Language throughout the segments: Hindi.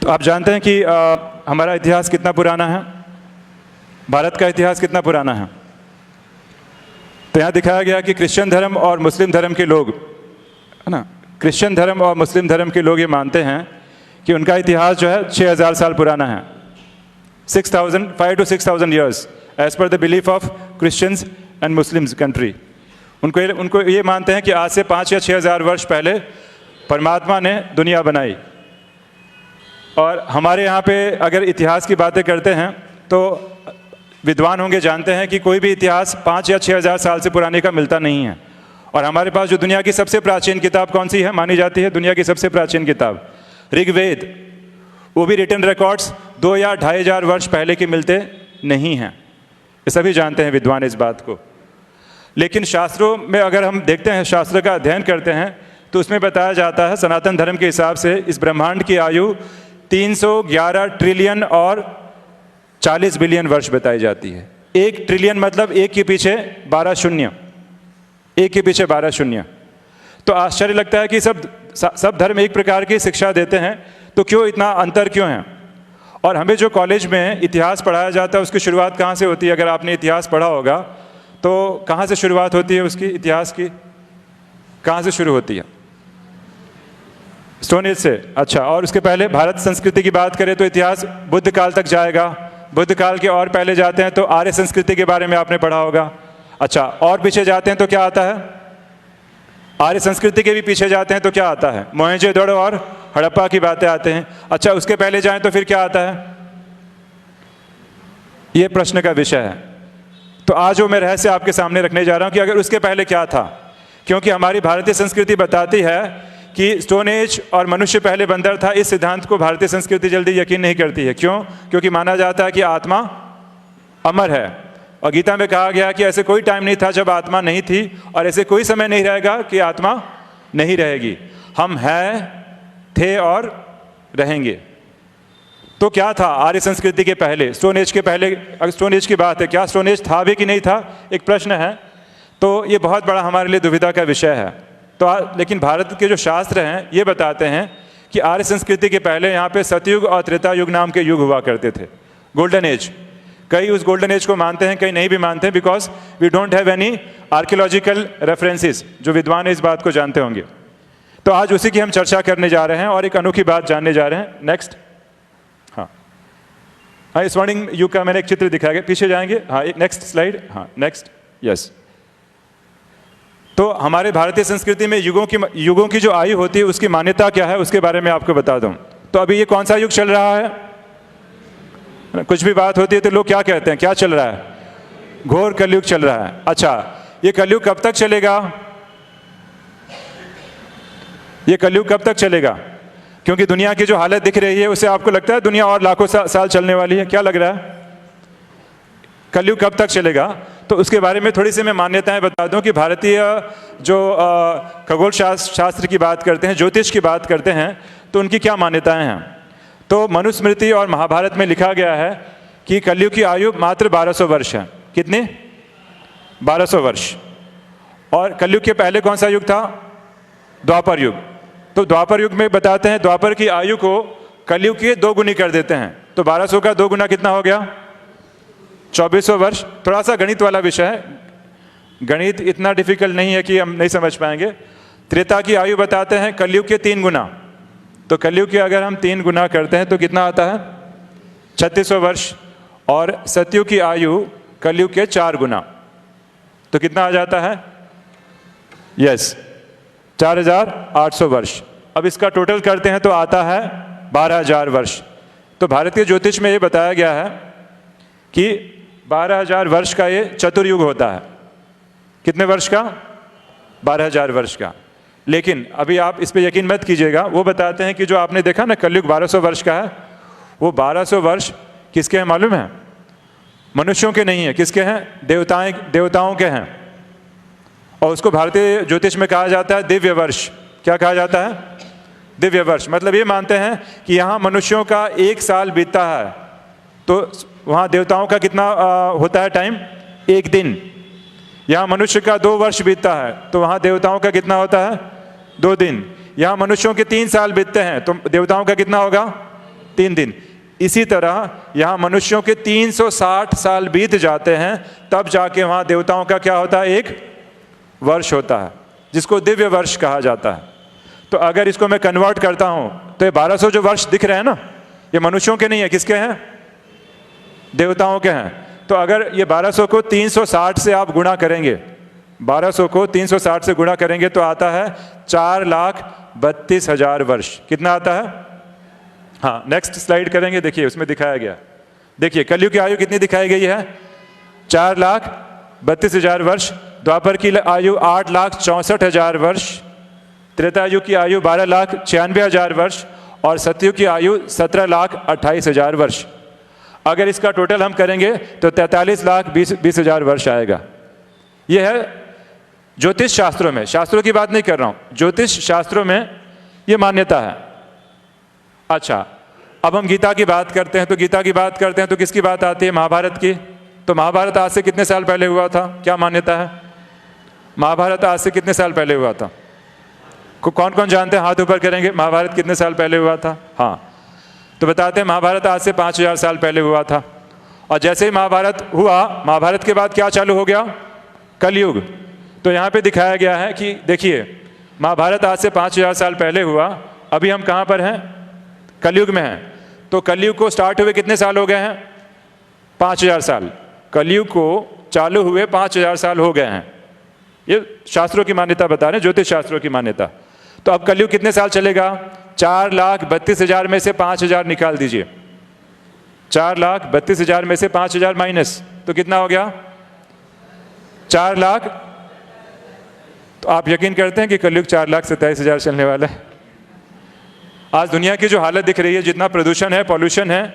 तो आप जानते हैं कि हमारा इतिहास कितना पुराना है, भारत का इतिहास कितना पुराना है। तो यहाँ दिखाया गया कि क्रिश्चियन धर्म और मुस्लिम धर्म के लोग, है ना, क्रिश्चियन धर्म और मुस्लिम धर्म के लोग ये मानते हैं कि उनका इतिहास जो है 6000 साल पुराना है, 5 to 6000 ईयर्स एज पर the belief of Christians and Muslims country. उनको ये मानते हैं कि आज से 5 या 6000 वर्ष पहले परमात्मा ने दुनिया बनाई। और हमारे यहाँ पे अगर इतिहास की बातें करते हैं तो विद्वान होंगे जानते हैं कि कोई भी इतिहास 5 या 6000 साल से पुराने का मिलता नहीं है। और हमारे पास जो दुनिया की सबसे प्राचीन किताब कौन सी है मानी जाती है? दुनिया की सबसे प्राचीन किताब ऋग्वेद। वो भी रिटन रिकॉर्ड्स 2 या 2500 वर्ष पहले के मिलते नहीं हैं। ये सभी जानते हैं विद्वान इस बात को। लेकिन शास्त्रों में अगर हम देखते हैं, शास्त्र का अध्ययन करते हैं, तो उसमें बताया जाता है सनातन धर्म के हिसाब से इस ब्रह्मांड की आयु 311 ट्रिलियन और 40 बिलियन वर्ष बताई जाती है। 1 ट्रिलियन मतलब 1 के पीछे 12 शून्य, 1 के पीछे 12 शून्य। तो आश्चर्य लगता है कि सब धर्म एक प्रकार की शिक्षा देते हैं, तो क्यों इतना अंतर क्यों है? और हमें जो कॉलेज में इतिहास पढ़ाया जाता है उसकी शुरुआत कहाँ से होती है? अगर आपने इतिहास पढ़ा होगा तो कहाँ से शुरुआत होती है उसकी? इतिहास की कहाँ से शुरू होती है? स्टोन एज से। अच्छा, और उसके पहले भारत संस्कृति की बात करें तो इतिहास बुद्ध काल तक जाएगा। बुद्ध काल के और पहले जाते हैं तो आर्य संस्कृति के बारे में आपने पढ़ा होगा। अच्छा, और पीछे जाते हैं तो क्या आता है? आर्य संस्कृति के भी पीछे जाते हैं तो क्या आता है? मोहनजोदड़ो और हड़प्पा की बातें आते हैं। अच्छा, उसके पहले जाएं तो फिर क्या आता है? ये प्रश्न का विषय है। तो आज वो मैं रहस्य आपके सामने रखने जा रहा हूं कि अगर उसके पहले क्या था। क्योंकि हमारी भारतीय संस्कृति बताती है कि स्टोन एज और मनुष्य पहले बंदर था। इस सिद्धांत को भारतीय संस्कृति जल्दी यकीन नहीं करती है। क्यों? क्योंकि माना जाता है कि आत्मा अमर है। और गीता में कहा गया कि ऐसे कोई टाइम नहीं था जब आत्मा नहीं थी, और ऐसे कोई समय नहीं रहेगा कि आत्मा नहीं रहेगी। हम हैं, थे और रहेंगे। तो क्या था आर्य संस्कृति के पहले, स्टोन एज के पहले? अगर स्टोन एज की बात है, क्या स्टोन एज था भी कि नहीं था, एक प्रश्न है। तो ये बहुत बड़ा हमारे लिए दुविधा का विषय है। तो लेकिन भारत के जो शास्त्र हैं ये बताते हैं कि आर्य संस्कृति के पहले यहाँ पे सतयुग और त्रेता युग नाम के युग हुआ करते थे, गोल्डन एज। कई उस गोल्डन एज को मानते हैं, कई नहीं भी मानते हैं, because we don't have any archaeological references. जो विद्वान है इस बात को जानते होंगे। तो आज उसी की हम चर्चा करने जा रहे हैं और एक अनोखी बात जानने जा रहे हैं। नेक्स्ट। हाँ, इस मॉर्निंग युग का मैंने एक चित्र दिखाया गया, पीछे जाएंगे। हाँ, एक नेक्स्ट स्लाइड। हाँ, नेक्स्ट। यस। तो हमारे भारतीय संस्कृति में युगों की जो आयु होती है उसकी मान्यता क्या है उसके बारे में आपको बता दूं। तो अभी ये कौन सा युग चल रहा है? कुछ भी बात होती है तो लोग क्या कहते हैं, क्या चल रहा है? घोर कलयुग चल रहा है। अच्छा, ये कलयुग कब तक चलेगा? ये कलयुग कब तक चलेगा? क्योंकि दुनिया की जो हालत दिख रही है उससे आपको लगता है दुनिया और लाखों साल चलने वाली है? क्या लग रहा है? कलयुग कब तक चलेगा? तो उसके बारे में थोड़ी सी मैं मान्यताएं बता दूं कि भारतीय जो खगोल शास्त्र की बात करते हैं, ज्योतिष की बात करते हैं, तो उनकी क्या मान्यताएं हैं। तो मनुस्मृति और महाभारत में लिखा गया है कि कलयुग की आयु मात्र 1200 वर्ष है। कितनी? 1200 वर्ष। और कलयुग के पहले कौन सा युग था? द्वापर युग। तो द्वापर युग में बताते हैं द्वापर की आयु को कलयुग के 2 गुनी कर देते हैं। तो 1200 का 2 गुना कितना हो गया? 2400 वर्ष। थोड़ा सा गणित वाला विषय है, गणित इतना डिफिकल्ट नहीं है कि हम नहीं समझ पाएंगे। त्रेता की आयु बताते हैं कलयुग के 3 गुना। तो कलयुग के अगर हम 3 गुना करते हैं तो कितना आता है? 3600 वर्ष। और सतयुग की आयु कलयुग के 4 गुना। तो कितना आ जाता है? यस, 4800 वर्ष। अब इसका टोटल करते हैं तो आता है 12000 वर्ष। तो भारतीय ज्योतिष में ये बताया गया है कि 12000 वर्ष का ये चतुर्युग होता है। कितने वर्ष का? 12000 वर्ष का। लेकिन अभी आप इस पे यकीन मत कीजिएगा, वो बताते हैं कि जो आपने देखा ना कलयुग 1200 वर्ष का है, वो 1200 वर्ष किसके हैं मालूम है? मनुष्यों के नहीं है। किसके हैं? देवताओं के हैं। और उसको भारतीय ज्योतिष में कहा जाता है दिव्य वर्ष। क्या कहा जाता है? दिव्य वर्ष। मतलब ये मानते हैं कि यहाँ मनुष्यों का 1 साल बीतता है तो वहाँ देवताओं का कितना होता है टाइम? 1 दिन। यहाँ मनुष्य का 2 वर्ष बीतता है तो वहाँ देवताओं का कितना होता है? 2 दिन। यहाँ मनुष्यों के 3 साल बीतते हैं तो देवताओं का कितना होगा? 3 दिन। इसी तरह यहाँ मनुष्यों के 360 साल बीत जाते हैं, तब जाके वहाँ देवताओं का क्या होता है, एक वर्ष होता है, जिसको दिव्य वर्ष कहा जाता है। तो अगर इसको मैं कन्वर्ट करता हूँ तो ये 1200 जो वर्ष दिख रहे हैं ना, ये मनुष्यों के नहीं है, किसके हैं, देवताओं के हैं। तो अगर ये 1200 को 360 से आप गुणा करेंगे, 1200 को 360 से गुणा करेंगे तो आता है 4,32,000 वर्ष। कितना आता है? हाँ, नेक्स्ट स्लाइड करेंगे, देखिए उसमें दिखाया गया। देखिए कलयुग की आयु कितनी दिखाई गई है, 4,32,000 वर्ष। द्वापर की आयु 8,64,000 वर्ष। त्रेता युग की आयु 12,96,000 वर्ष और सतयुग की आयु 17,28,000 वर्ष। अगर इसका टोटल हम करेंगे तो 43,20,000 वर्ष आएगा। यह है ज्योतिष शास्त्रों में, शास्त्रों की बात नहीं कर रहा हूं, ज्योतिष शास्त्रों में यह मान्यता है। अच्छा, अब हम गीता की बात करते हैं, तो गीता की बात करते हैं तो किसकी बात आती है, महाभारत की। तो महाभारत आज से कितने साल पहले हुआ था, क्या मान्यता है? महाभारत आज से कितने साल पहले हुआ था? कौन कौन जानते हैं, हाथ ऊपर करेंगे, महाभारत कितने साल पहले हुआ था? हाँ, तो बताते हैं महाभारत आज से 5,000 साल पहले हुआ था। और जैसे ही महाभारत हुआ, महाभारत के बाद क्या चालू हो गया, कलयुग। तो यहाँ पे दिखाया गया है कि देखिए महाभारत आज से 5,000 साल पहले हुआ, अभी हम कहाँ पर हैं, कलयुग में हैं। तो कलयुग को स्टार्ट हुए कितने साल हो गए हैं, 5,000 साल। कलयुग को चालू हुए 5,000 साल हो गए हैं। ये शास्त्रों की मान्यता बता रहे हैं, ज्योतिष शास्त्रों की मान्यता। तो अब कलयुग कितने साल चलेगा, 4,32,000 में से 5,000 निकाल दीजिए। 4,32,000 में से 5,000 माइनस, तो कितना हो गया, 4 लाख। तो आप यकीन करते हैं कि कलयुग 4,27,000 चलने वाला है। आज दुनिया की जो हालत दिख रही है, जितना प्रदूषण है, पॉल्यूशन है,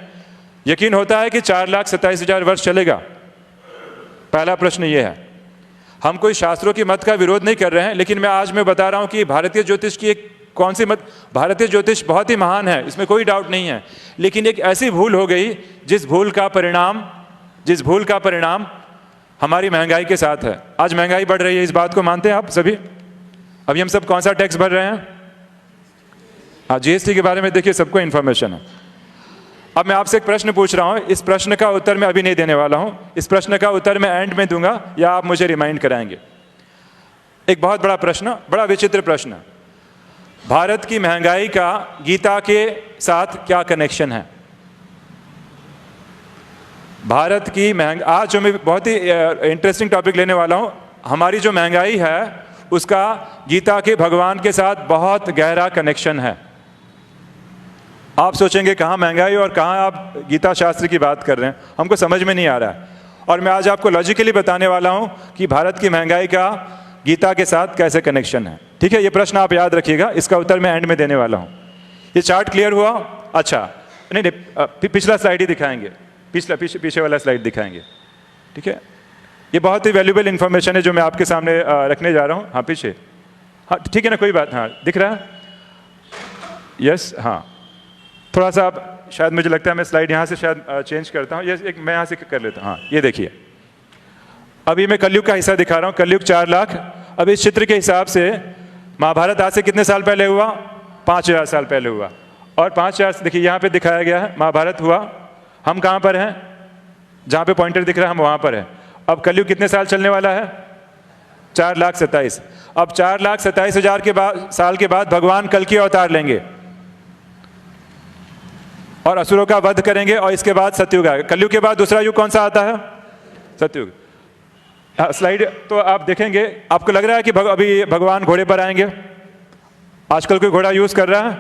यकीन होता है कि 4,27,000 वर्ष चलेगा। पहला प्रश्न ये है। हम कोई शास्त्रों की मत का विरोध नहीं कर रहे हैं, लेकिन मैं बता रहा हूं कि भारतीय ज्योतिष की एक कौन सी मत, भारतीय ज्योतिष बहुत ही महान है, इसमें कोई डाउट नहीं है, लेकिन एक ऐसी भूल हो गई जिस भूल का परिणाम हमारी महंगाई के साथ है। आज महंगाई बढ़ रही है, इस बात को मानते हैं आप सभी? अभी हम सब कौन सा टैक्स भर रहे हैं? हाँ, जीएसटी के बारे में देखिए, सबको इन्फॉर्मेशन है। अब मैं आपसे एक प्रश्न पूछ रहा हूं, इस प्रश्न का उत्तर मैं अभी नहीं देने वाला हूं, इस प्रश्न का उत्तर मैं एंड में दूंगा या आप मुझे रिमाइंड कराएंगे। एक बहुत बड़ा प्रश्न, बड़ा विचित्र प्रश्न, भारत की महंगाई का गीता के साथ क्या कनेक्शन है? भारत की महंगाई, आज जो मैं बहुत ही इंटरेस्टिंग टॉपिक लेने वाला हूं, हमारी जो महंगाई है उसका गीता के भगवान के साथ बहुत गहरा कनेक्शन है। आप सोचेंगे कहाँ महंगाई और कहाँ आप गीता शास्त्र की बात कर रहे हैं, हमको समझ में नहीं आ रहा है। और मैं आज आपको लॉजिकली बताने वाला हूं कि भारत की महंगाई का गीता के साथ कैसे कनेक्शन है। ठीक है, ये प्रश्न आप याद रखिएगा, इसका उत्तर मैं एंड में देने वाला हूं। ये चार्ट क्लियर हुआ? अच्छा, नहीं, पिछला स्लाइड ही दिखाएंगे, पीछे वाला स्लाइड दिखाएंगे। ठीक है, ये बहुत ही वैल्यूबल इंफॉर्मेशन है जो मैं आपके सामने रखने जा रहा हूँ। हाँ, पीछे, हाँ ठीक है ना, कोई बात, हाँ दिख रहा है, यस, हाँ थोड़ा सा आप, शायद मुझे लगता है मैं स्लाइड यहाँ से शायद चेंज करता हूँ, ये एक मैं यहाँ से कर लेता हूँ। हाँ, ये देखिए, अभी मैं कलयुग का हिस्सा दिखा रहा हूँ, कलयुग 4 लाख। अब इस चित्र के हिसाब से महाभारत आज से कितने साल पहले हुआ, 5,000 साल पहले हुआ। और 5,000 देखिए यहाँ पे दिखाया गया है, महाभारत हुआ, हम कहाँ पर हैं, जहाँ पे पॉइंटर दिख रहा है हम वहाँ पर हैं। अब कलयुग कितने साल चलने वाला है, 4,27,000। अब 4,27,000 के बाद साल के बाद भगवान कल की अवतार लेंगे और असुरों का वध करेंगे, और इसके बाद सतयुग आएगा। कलयुग के बाद दूसरा युग कौन सा आता है, सतयुग। स्लाइड तो आप देखेंगे, आपको लग रहा है कि अभी भगवान घोड़े पर आएंगे, आजकल कोई घोड़ा यूज कर रहा है,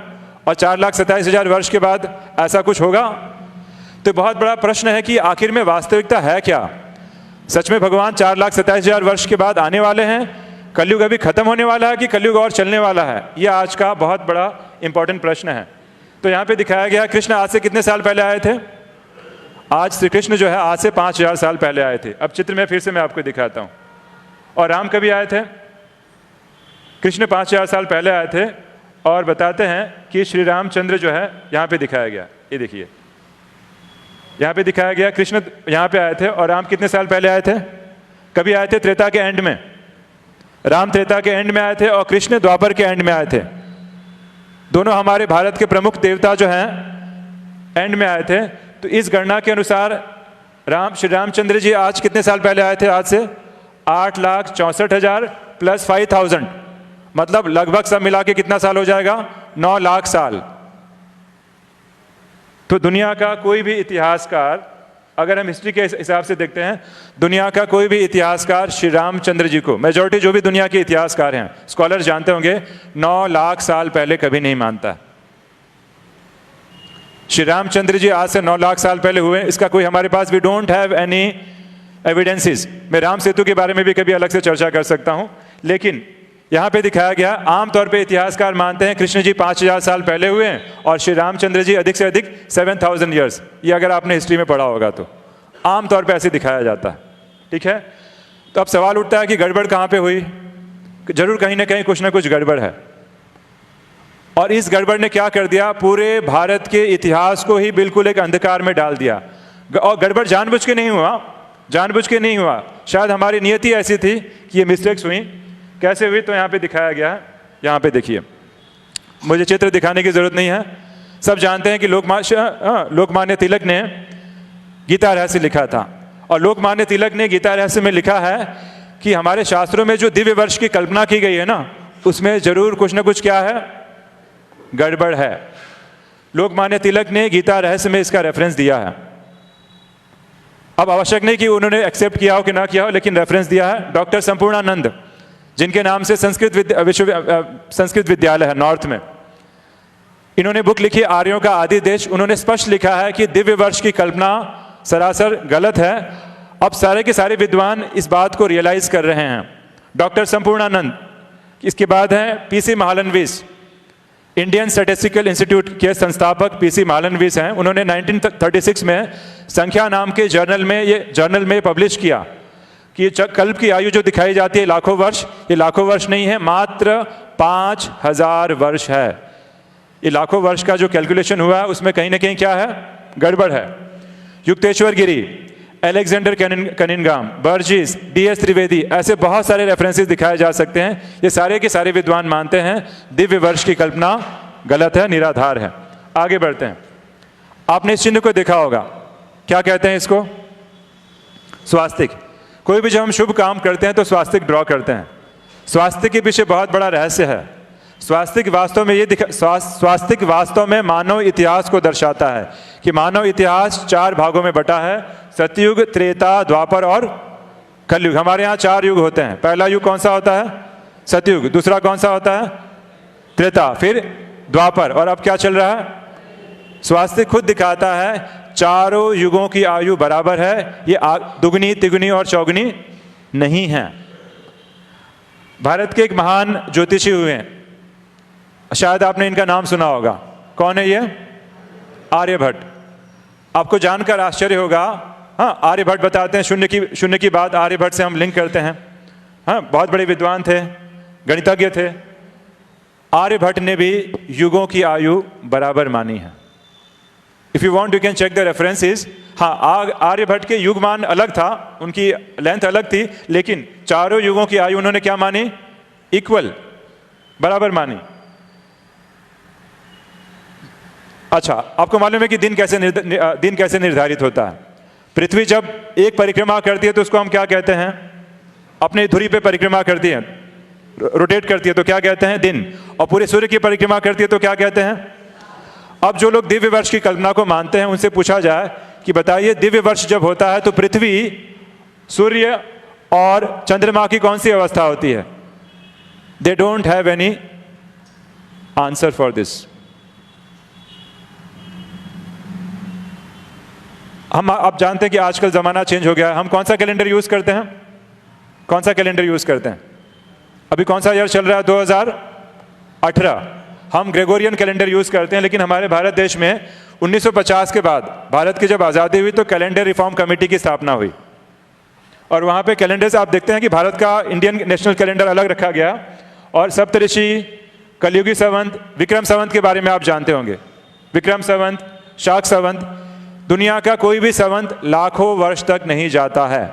और 4,27,000 वर्ष के बाद ऐसा कुछ होगा? तो बहुत बड़ा प्रश्न है कि आखिर में वास्तविकता है क्या? सच में भगवान 4,27,000 वर्ष के बाद आने वाले हैं? कलयुग अभी खत्म होने वाला है कि कलयुग और चलने वाला है? यह आज का बहुत बड़ा इंपॉर्टेंट प्रश्न है। तो यहाँ पे दिखाया गया, कृष्ण आज से कितने साल पहले आए थे? आज श्री कृष्ण जो है आज से 5,000 साल पहले आए थे। अब चित्र में फिर से मैं आपको दिखाता हूँ। और राम कभी आए थे? कृष्ण 5,000 साल पहले आए थे। और बताते हैं कि श्री रामचंद्र जो है, यहाँ पे दिखाया गया, ये देखिए यहाँ पे दिखाया गया, कृष्ण यहाँ पे आए थे और राम कितने साल पहले आए थे? कभी आए थे? त्रेता के एंड में। राम त्रेता के एंड में आए थे और कृष्ण द्वापर के एंड में आए थे। दोनों हमारे भारत के प्रमुख देवता जो हैं, एंड में आए थे। तो इस गणना के अनुसार श्री रामचंद्र जी आज कितने साल पहले आए थे? आज से 8,64,000 प्लस 5,000, मतलब लगभग सब मिला के कितना साल हो जाएगा? 9 लाख साल। तो दुनिया का कोई भी इतिहासकार, अगर हम हिस्ट्री के हिसाब से देखते हैं, दुनिया का कोई भी इतिहासकार श्री रामचंद्र जी को, मेजॉरिटी जो भी दुनिया के इतिहासकार हैं, स्कॉलर जानते होंगे, 9 लाख साल पहले कभी नहीं मानता। श्री रामचंद्र जी आज से 9 लाख साल पहले हुए, इसका कोई हमारे पास, we don't have any evidences. मैं राम सेतु के बारे में भी कभी अलग से चर्चा कर सकता हूं, लेकिन यहां पे दिखाया गया, आमतौर पे इतिहासकार मानते हैं कृष्ण जी 5,000 साल पहले हुए हैं और श्री रामचंद्र जी अधिक से अधिक 7,000 ईयर्स। ये अगर आपने हिस्ट्री में पढ़ा होगा तो आमतौर पे ऐसे दिखाया जाता है। ठीक है, तो अब सवाल उठता है कि गड़बड़ कहां पे हुई? जरूर कहीं ना कहीं कुछ ना कुछ गड़बड़ है, और इस गड़बड़ ने क्या कर दिया? पूरे भारत के इतिहास को ही बिल्कुल एक अंधकार में डाल दिया। और गड़बड़ जानबूझ के नहीं हुआ, जानबूझ के नहीं हुआ, शायद हमारी नियति ऐसी थी कि ये मिस्टेक्स हुई। कैसे हुई? तो यहाँ पे दिखाया गया है, यहाँ पे देखिए, मुझे चित्र दिखाने की जरूरत नहीं है, सब जानते हैं कि लोकमान्य तिलक ने गीता रहस्य लिखा था, और लोकमान्य तिलक ने गीता रहस्य में लिखा है कि हमारे शास्त्रों में जो दिव्य वर्ष की कल्पना की गई है ना, उसमें जरूर कुछ ना कुछ क्या है? गड़बड़ है। लोकमान्य तिलक ने गीता रहस्य में इसका रेफरेंस दिया है। अब आवश्यक नहीं कि उन्होंने एक्सेप्ट किया हो कि ना किया हो, लेकिन रेफरेंस दिया है। डॉक्टर संपूर्णानंद, जिनके नाम से संस्कृत विद्यालय है नॉर्थ में, इन्होंने बुक लिखी आर्यों का आदि देश। उन्होंने स्पष्ट लिखा है कि दिव्य वर्ष की कल्पना सरासर गलत है। अब सारे के सारे विद्वान इस बात को रियलाइज कर रहे हैं। डॉक्टर संपूर्णानंद, इसके बाद है PC Mahalanobis, Indian statistical institute के संस्थापक पीसी महालनोबिस हैं। उन्होंने 1936 में संख्या नाम के जर्नल में पब्लिश किया कि कल्प की आयु जो दिखाई जाती है लाखों वर्ष, ये लाखों वर्ष नहीं है, मात्र 5,000 वर्ष है। ये लाखों वर्ष का जो कैलकुलेशन हुआ है उसमें कहीं ना कहीं क्या है? गड़बड़ है। युक्तेश्वर गिरी, अलेक्जेंडर कनिंगहाम, बर्जिस, डीएस त्रिवेदी, ऐसे बहुत सारे रेफरेंसेस दिखाए जा सकते हैं। ये सारे के सारे विद्वान मानते हैं दिव्य वर्ष की कल्पना गलत है, निराधार है। आगे बढ़ते हैं। आपने इस चिन्ह को देखा होगा, क्या कहते हैं इसको? स्वास्तिक। कोई भी जब हम शुभ काम करते हैं तो स्वास्तिक ड्रॉ करते हैं। स्वास्तिक के पीछे बहुत बड़ा रहस्य है। स्वास्तिक वास्तव में मानव इतिहास को दर्शाता है कि मानव इतिहास 4 भागों में बटा है, सतयुग, त्रेता, द्वापर और कलयुग। हमारे यहाँ 4 युग होते हैं। पहला युग कौन सा होता है? सतयुग। दूसरा कौन सा होता है? त्रेता, फिर द्वापर, और अब क्या चल रहा है? स्वास्तिक खुद दिखाता है चारों युगों की आयु बराबर है, ये दुगनी, तिगुनी और चौगुनी नहीं है। भारत के एक महान ज्योतिषी हुए हैं, शायद आपने इनका नाम सुना होगा। कौन है ये? आर्यभट्ट। आपको जानकर आश्चर्य होगा, हाँ, आर्यभट्ट बताते हैं शून्य की बात आर्यभट्ट से हम लिंक करते हैं। हाँ, बहुत बड़े विद्वान थे, गणितज्ञ थे। आर्यभट्ट ने भी युगों की आयु बराबर मानी है। If you want you can check the references. हाँ, आर्यभट्ट के युगमान अलग था, उनकी लेंथ अलग थी, लेकिन चारों युगों की आयु उन्होंने क्या मानी? इक्वल, बराबर मानी। अच्छा, आपको मालूम है कि दिन कैसे निर्धारित होता है? पृथ्वी जब एक परिक्रमा करती है तो उसको हम क्या कहते हैं? अपनी धुरी पे परिक्रमा करती है, रोटेट करती है, तो क्या कहते हैं? दिन। और पूरे सूर्य की परिक्रमा करती है तो क्या कहते हैं? अब जो लोग दिव्य वर्ष की कल्पना को मानते हैं उनसे पूछा जाए कि बताइए, दिव्य वर्ष जब होता है तो पृथ्वी, सूर्य और चंद्रमा की कौन सी अवस्था होती है? They don't have any answer for this. हम आप जानते हैं कि आजकल ज़माना चेंज हो गया है। हम कौन सा कैलेंडर यूज़ करते हैं? कौन सा कैलेंडर यूज़ करते हैं? अभी कौन सा ईयर चल रहा है? 2018। हम ग्रेगोरियन कैलेंडर यूज़ करते हैं, लेकिन हमारे भारत देश में 1950 के बाद, भारत की जब आज़ादी हुई तो कैलेंडर रिफॉर्म कमेटी की स्थापना हुई, और वहाँ पे कैलेंडर्स आप देखते हैं कि भारत का इंडियन नेशनल कैलेंडर अलग रखा गया। और सप्तऋषि, कलयुगी संवत, विक्रम संवत के बारे में आप जानते होंगे। विक्रम संवत, शाक संवत, दुनिया का कोई भी संवत लाखों वर्ष तक नहीं जाता है।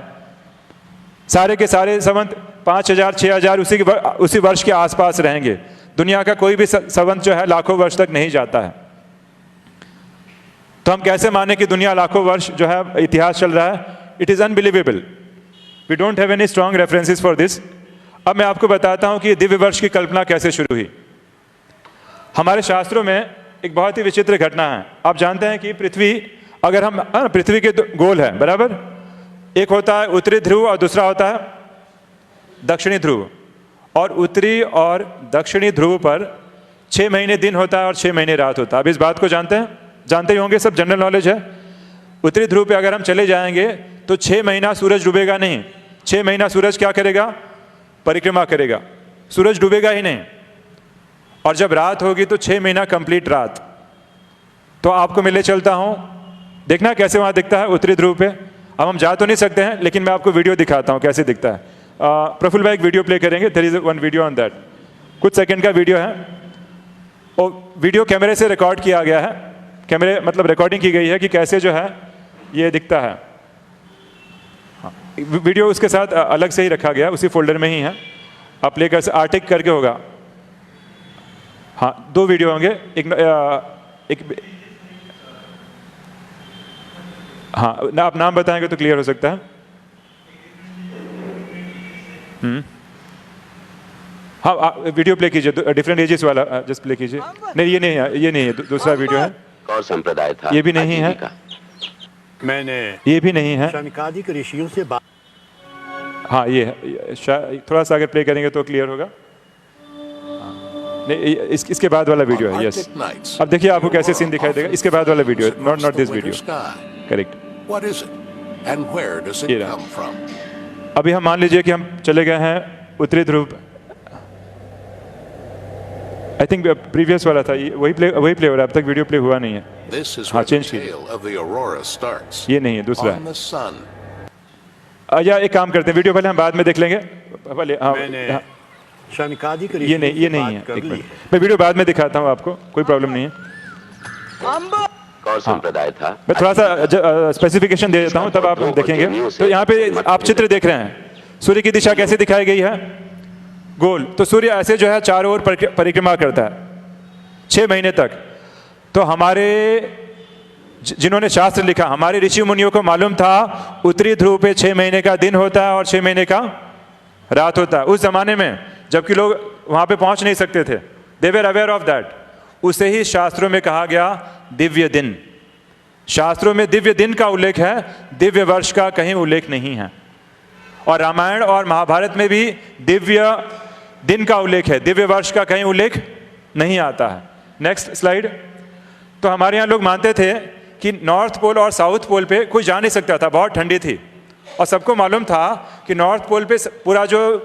सारे के सारे संवत 5,000, 6,000 उसी वर्ष के आसपास रहेंगे। दुनिया का कोई भी संवत जो है लाखों वर्ष तक नहीं जाता है। तो हम कैसे माने कि दुनिया लाखों वर्ष जो है इतिहास चल रहा है? It is unbelievable. We don't have any strong references for this. अब मैं आपको बताता हूं कि दिव्य वर्ष की कल्पना कैसे शुरू हुई। हमारे शास्त्रों में एक बहुत ही विचित्र घटना है। आप जानते हैं कि पृथ्वी, अगर हम पृथ्वी के गोल है बराबर, एक होता है उत्तरी ध्रुव और दूसरा होता है दक्षिणी ध्रुव। और उत्तरी और दक्षिणी ध्रुव पर 6 महीने दिन होता है और 6 महीने रात होता है। अब इस बात को जानते ही होंगे, सब जनरल नॉलेज है। उत्तरी ध्रुव पे अगर हम चले जाएंगे तो 6 महीना सूरज डूबेगा नहीं। 6 महीना सूरज क्या करेगा? परिक्रमा करेगा, सूरज डूबेगा ही नहीं। और जब रात होगी तो 6 महीना कंप्लीट रात। तो आपको मिले चलता हूं, देखना कैसे वहां दिखता है उत्तरी ध्रुव पे। अब हम जा तो नहीं सकते हैं, लेकिन मैं आपको वीडियो दिखाता हूं कैसे दिखता है। प्रफुल्ल भाई एक वीडियो प्ले करेंगे। There is one video on that, कुछ सेकंड का वीडियो है। और वीडियो कैमरे से रिकॉर्ड किया गया है, कैमरे मतलब रिकॉर्डिंग की गई है कि कैसे जो है ये दिखता है। हाँ, वीडियो उसके साथ अलग से ही रखा गया, उसी फोल्डर में ही है। आप प्ले कर आर्टिक करके होगा। हाँ, 2 वीडियो होंगे। एक हाँ ना, आप नाम बताएंगे तो क्लियर हो सकता है। हाँ, वीडियो प्ले कीजिए, डिफरेंट एजेस वाला जस्ट प्ले कीजिए। नहीं ये नहीं है, ये नहीं है, दूसरा वीडियो है। और संप्रदाय था, ये भी नहीं है, मैंने ये भी नहीं है। शनकादिक ऋषियों से बात। हाँ ये है, थोड़ा सा अगर प्ले करेंगे तो क्लियर होगा। नहीं, इसके बाद वाला वीडियो है। यस, अब देखिए आपको कैसे सीन दिखाई देगा। इसके बाद वाला video, not this video. Correct. अभी हम मान लीजिए कि हम चले गए हैं उत्तरी ध्रुव। आई थिंक प्रीवियस वाला था, वही प्ले हो रहा है। अब तक वीडियो प्ले हुआ नहीं है। हाँ, चेंज कीजिए। ये नहीं है, दूसरा है। या एक काम करते हैं, वीडियो पहले हम बाद में देख लेंगे पहले। हाँ, शनकादिक ये नहीं है। एक मिनट, मैं वीडियो बाद में दिखाता हूँ आपको, कोई प्रॉब्लम नहीं है। कौन संप्रदाय था? मैं थोड़ा सा स्पेसिफिकेशन दे देता हूँ, तब आप देखेंगे। तो यहाँ पे आप चित्र देख रहे हैं, सूर्य की दिशा कैसे दिखाई गई है? गोल। तो सूर्य ऐसे जो है चारों ओर परिक्रमा करता है 6 महीने तक। तो हमारे जिन्होंने शास्त्र लिखा, हमारे ऋषि मुनियों को मालूम था उत्तरी ध्रुव पे 6 महीने का दिन होता है और 6 महीने का रात होता है। उस जमाने में जबकि लोग वहां पे पहुंच नहीं सकते थे, दे वर अवेयर ऑफ दैट। उसे ही शास्त्रों में कहा गया दिव्य दिन। शास्त्रों में दिव्य दिन का उल्लेख है, दिव्य वर्ष का कहीं उल्लेख नहीं है। और रामायण और महाभारत में भी दिव्य दिन का उल्लेख है, दिव्य वर्ष का कहीं उल्लेख नहीं आता है। Next slide. तो हमारे यहाँ लोग मानते थे कि नॉर्थ पोल और साउथ पोल पे कोई जा नहीं सकता था, बहुत ठंडी थी। और सबको मालूम था कि नॉर्थ पोल पे पूरा जो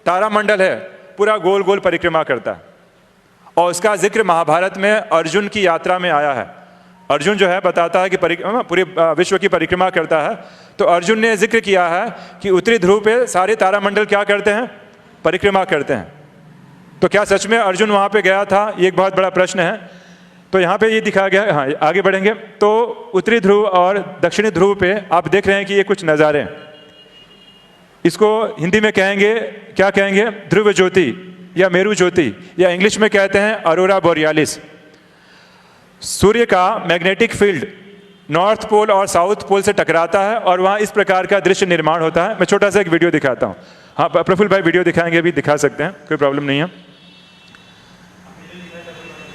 तारामंडल है पूरा गोल गोल परिक्रमा करता है। और उसका जिक्र महाभारत में अर्जुन की यात्रा में आया है। अर्जुन जो है बताता है कि पूरे विश्व की परिक्रमा करता है। तो अर्जुन ने जिक्र किया है कि उत्तरी ध्रुव पे सारे तारामंडल क्या करते हैं? परिक्रमा करते हैं। तो क्या सच में अर्जुन वहाँ पे गया था? ये एक बहुत बड़ा प्रश्न है। तो यहाँ पे ये दिखाया गया। हाँ, आगे बढ़ेंगे। तो उत्तरी ध्रुव और दक्षिणी ध्रुव पे आप देख रहे हैं कि ये कुछ नज़ारे, इसको हिंदी में कहेंगे, क्या कहेंगे? ध्रुव ज्योति या मेरु ज्योति, या इंग्लिश में कहते हैं अरोरा बोरियालिस। सूर्य का मैग्नेटिक फील्ड नॉर्थ पोल और साउथ पोल से टकराता है और वहाँ इस प्रकार का दृश्य निर्माण होता है। मैं छोटा सा एक वीडियो दिखाता हूँ। हाँ, प्रफुल्ल भाई वीडियो दिखाएंगे, अभी दिखा सकते हैं, कोई प्रॉब्लम नहीं है।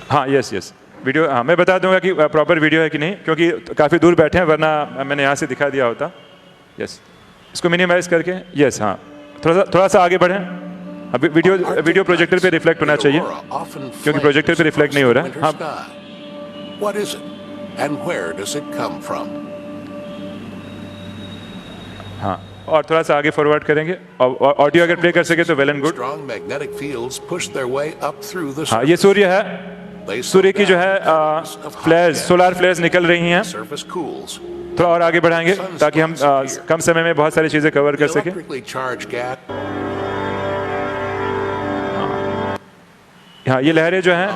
हाँ, यस वीडियो। हाँ, मैं बता दूंगा कि प्रॉपर वीडियो है कि नहीं, क्योंकि काफ़ी दूर बैठे हैं, वरना मैंने यहाँ से दिखा दिया होता। यस, इसको मिनिमाइज करके। यस, हाँ, थोड़ा सा आगे बढ़ें। अभी वीडियो प्रोजेक्टर पे रिफ्लेक्ट होना चाहिए, क्योंकि प्रोजेक्टर पे रिफ्लेक्ट नहीं हो रहा है। हाँ, What is it and where does it come from? हाँ, और थोड़ा सा आगे फॉरवर्ड करेंगे। और ऑडियो अगर प्ले कर सके तो well and good. Strong magnetic fields push their way up through the हाँ, ये सूर्य है। सूर्य की जो है फ्लेयर्स, सोलर फ्लेयर्स निकल रही हैं। surface cools. थोड़ा और आगे बढ़ाएंगे ताकि हम कम समय में बहुत सारी चीजें कवर कर सकें। Electrically charged gas. हाँ, ये लहरें जो हैं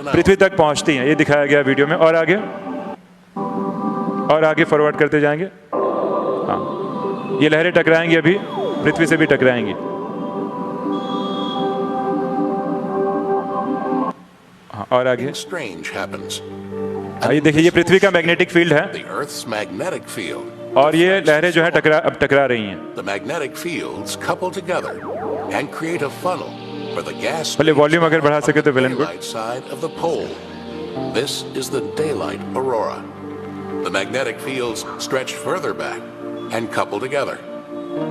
पृथ्वी तक पहुंचती हैं, ये दिखाया गया वीडियो में। और आगे फॉरवर्ड करते जाएंगे। हाँ, ये लहरें टकराएंगी, अभी पृथ्वी से भी टकराएंगी। हाँ, और आगे। Strange happens. ये देखिए, ये पृथ्वी का मैग्नेटिक फील्ड है the Earth's magnetic field. और ये लहरें जो है अब टकरा रही हैं। The magnetic fields couple together and create a funnel for the gas पहले वॉल्यूम अगर बढ़ा सके तो well and good. daylight side of the pole. This is the daylight aurora. The magnetic fields stretch further back and couple together.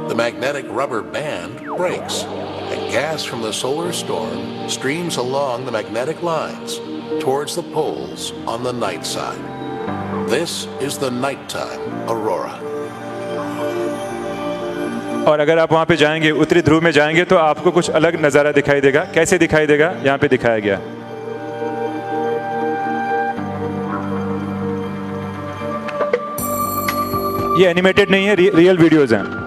The magnetic rubber band breaks, and gas from the solar storm streams along the magnetic lines towards the poles on the night side. This is the nighttime aurora. और अगर आप वहाँ पे जाएंगे, उत्तरी ध्रुव में जाएंगे, तो आपको कुछ अलग नज़ारा दिखाई देगा। कैसे दिखाई देगा, यहाँ पे दिखाया गया। ये एनिमेटेड नहीं है, रियल वीडियोज हैं।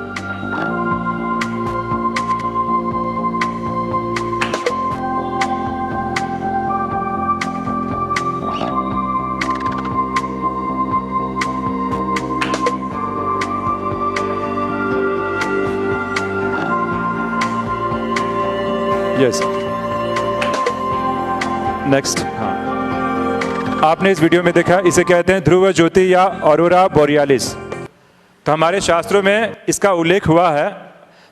Yes, next. हाँ, आपने इस वीडियो में देखा, इसे कहते हैं ध्रुव ज्योति या ऑरोरा बोरियालिस। तो हमारे शास्त्रों में इसका उल्लेख हुआ है,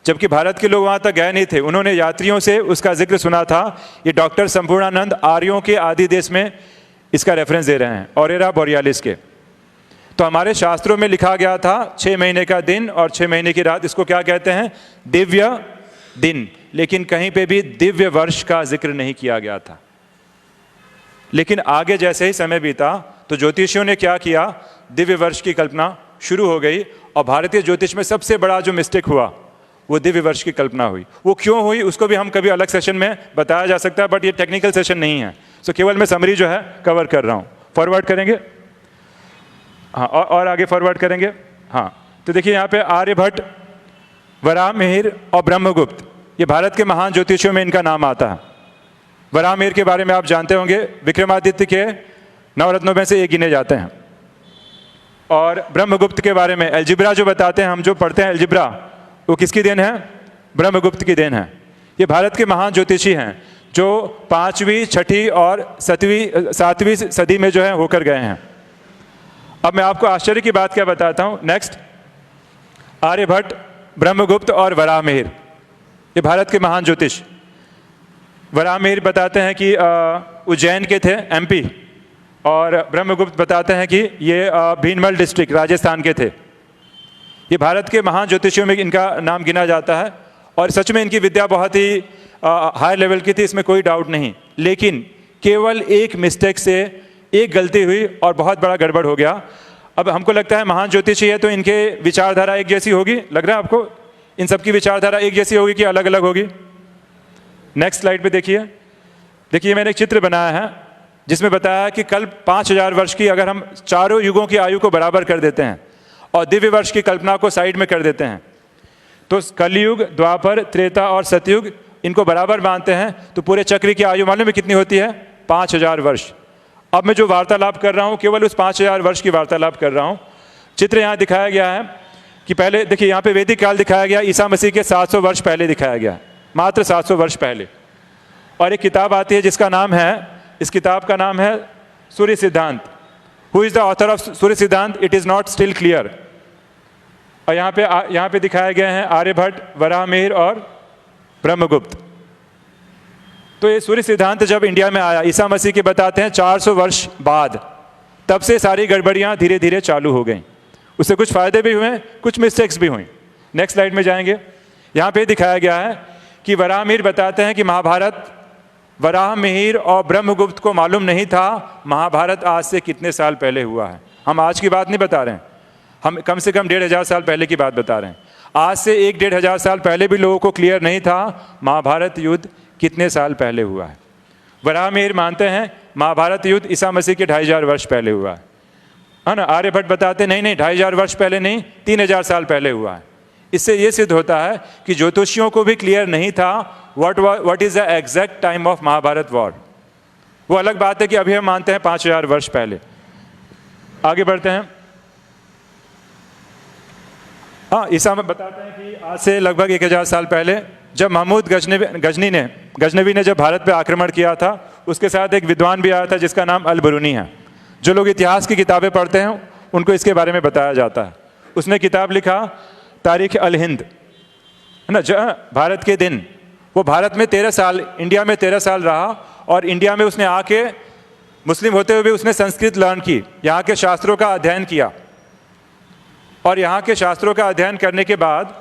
जबकि भारत के लोग वहाँ तक गए नहीं थे। उन्होंने यात्रियों से उसका जिक्र सुना था। ये डॉक्टर संपूर्णानंद आर्यों के आदि देश में इसका रेफरेंस दे रहे हैं, ऑरोरा बोरियालिस के। तो हमारे शास्त्रों में लिखा गया था 6 महीने का दिन और 6 महीने की रात, इसको क्या कहते हैं, दिव्य दिन। लेकिन कहीं पे भी दिव्य वर्ष का जिक्र नहीं किया गया था। लेकिन आगे जैसे ही समय बीता तो ज्योतिषियों ने क्या किया, दिव्य वर्ष की कल्पना शुरू हो गई। और भारतीय ज्योतिष में सबसे बड़ा जो मिस्टेक हुआ वो दिव्य वर्ष की कल्पना हुई। वो क्यों हुई उसको भी हम कभी अलग सेशन में बताया जा सकता है, बट ये टेक्निकल सेशन नहीं है। सो केवल मैं समरी जो है कवर कर रहा हूँ। फॉरवर्ड करेंगे, हाँ, और आगे फॉरवर्ड करेंगे। हाँ, तो देखिए यहाँ पे आर्यभट्ट, वराहमिहिर और ब्रह्मगुप्त, ये भारत के महान ज्योतिषियों में इनका नाम आता है। वराहमिहिर के बारे में आप जानते होंगे, विक्रमादित्य के नवरत्नों में से एक गिने जाते हैं। और ब्रह्मगुप्त के बारे में अलजिब्रा जो बताते हैं, हम जो पढ़ते हैं अलजिब्रा, वो किसकी देन है, ब्रह्मगुप्त की देन है। ये भारत के महान ज्योतिषी हैं जो 5वीं, 6ठी और 7वीं सदी में जो है होकर गए हैं। अब मैं आपको आश्चर्य की बात क्या बताता हूँ। नेक्स्ट, आर्यभट्ट, ब्रह्मगुप्त और वराहमिहिर, ये भारत के महान ज्योतिष। वराहमिहिर बताते हैं कि उज्जैन के थे, MP, और ब्रह्मगुप्त बताते हैं कि ये भीनमल डिस्ट्रिक्ट राजस्थान के थे। ये भारत के महान ज्योतिषियों में इनका नाम गिना जाता है। और सच में इनकी विद्या बहुत ही हाई लेवल की थी, इसमें कोई डाउट नहीं। लेकिन केवल एक मिस्टेक से, एक गलती हुई और बहुत बड़ा गड़बड़ हो गया। अब हमको लगता है महान ज्योतिषी है तो इनके विचारधारा एक जैसी होगी, लग रहा है आपको? इन सबकी विचारधारा एक जैसी होगी कि अलग अलग होगी? नेक्स्ट स्लाइड पे देखिए। देखिए, मैंने एक चित्र बनाया है जिसमें बताया कि कल 5000 वर्ष की अगर हम चारों युगों की आयु को बराबर कर देते हैं और दिव्य वर्ष की कल्पना को साइड में कर देते हैं, तो कलयुग, द्वापर, त्रेता और सतयुग इनको बराबर मानते हैं, तो पूरे चक्र की आयु मालूम है कितनी होती है? 5000 वर्ष। अब मैं जो वार्तालाप कर रहा हूँ केवल उस 5000 वर्ष की वार्तालाप कर रहा हूँ। चित्र यहाँ दिखाया गया है कि पहले देखिए, यहाँ पे वैदिक काल दिखाया गया, ईसा मसीह के 700 वर्ष पहले दिखाया गया, मात्र 700 वर्ष पहले। और एक किताब आती है जिसका नाम है, इस किताब का नाम है Surya Siddhanta. Who is the author of Surya Siddhanta? It is not still clear. और यहाँ पे दिखाए गए हैं आर्यभट्ट, वराहमिहिर और ब्रह्मगुप्त। तो ये सूर्य सिद्धांत जब इंडिया में आया, ईसा मसीह के बताते हैं 400 वर्ष बाद, तब से सारी गड़बड़ियाँ धीरे धीरे चालू हो गई। उससे कुछ फायदे भी हुए, कुछ मिस्टेक्स भी हुई। नेक्स्ट स्लाइड में जाएंगे। यहाँ पे दिखाया गया है कि वराहमिहिर बताते हैं कि महाभारत, वराहमिहिर और ब्रह्मगुप्त को मालूम नहीं था महाभारत आज से कितने साल पहले हुआ है। हम आज की बात नहीं बता रहे हैं, हम कम से कम 1500 साल पहले की बात बता रहे हैं। आज से 1-1500 साल पहले भी लोगों को क्लियर नहीं था महाभारत युद्ध कितने साल पहले हुआ है। वराहमिहिर मानते हैं महाभारत युद्ध ईसा मसीह के 2500 वर्ष पहले हुआ है ना। आर्यभट्ट बताते नहीं, 2500 वर्ष पहले नहीं, 3000 साल पहले हुआ है। इससे ये सिद्ध होता है कि ज्योतिषियों को भी क्लियर नहीं था what is the exact time of Mahabharata war. वो अलग बात है कि अभी हम मानते हैं 5000 वर्ष पहले। आगे बढ़ते हैं। हाँ, ईसा में बताते हैं कि आज से लगभग 1000 साल पहले जब महमूद गजनवी ने जब भारत पे आक्रमण किया था, उसके साथ एक विद्वान भी आया था जिसका नाम अल-बिरूनी है। जो लोग इतिहास की किताबें पढ़ते हैं उनको इसके बारे में बताया जाता है। उसने किताब लिखा तारीख अल हिंद, है ना, भारत के दिन। वो भारत में 13 साल, इंडिया में 13 साल रहा और इंडिया में उसने आके मुस्लिम होते हुए भी उसने संस्कृत लर्न की, यहाँ के शास्त्रों का अध्ययन किया। और यहाँ के शास्त्रों का अध्ययन करने के बाद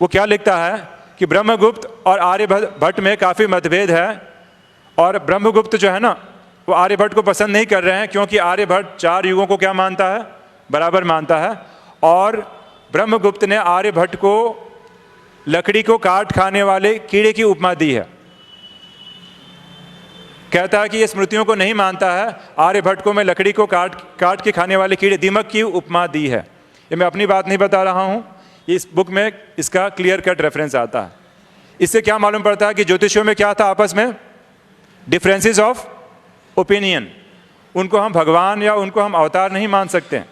वो क्या लिखता है कि ब्रह्मगुप्त और आर्यभट्ट में काफ़ी मतभेद है। और ब्रह्मगुप्त जो है ना, वो आर्यभट्ट को पसंद नहीं कर रहे हैं, क्योंकि आर्यभट्ट 4 युगों को क्या मानता है, बराबर मानता है। और ब्रह्मगुप्त ने आर्यभट्ट को लकड़ी को काट खाने वाले कीड़े की उपमा दी है। कहता है कि ये स्मृतियों को नहीं मानता है, आर्यभट्ट को मैं लकड़ी को काट के खाने वाले कीड़े, दीमक की उपमा दी है। ये मैं अपनी बात नहीं बता रहा हूँ, ये इस बुक में इसका क्लियर कट रेफरेंस आता है। इससे क्या मालूम पड़ता है कि ज्योतिषियों में क्या था आपस में, डिफरेंसेस ऑफ ओपिनियन। उनको हम भगवान या उनको हम अवतार नहीं मान सकते।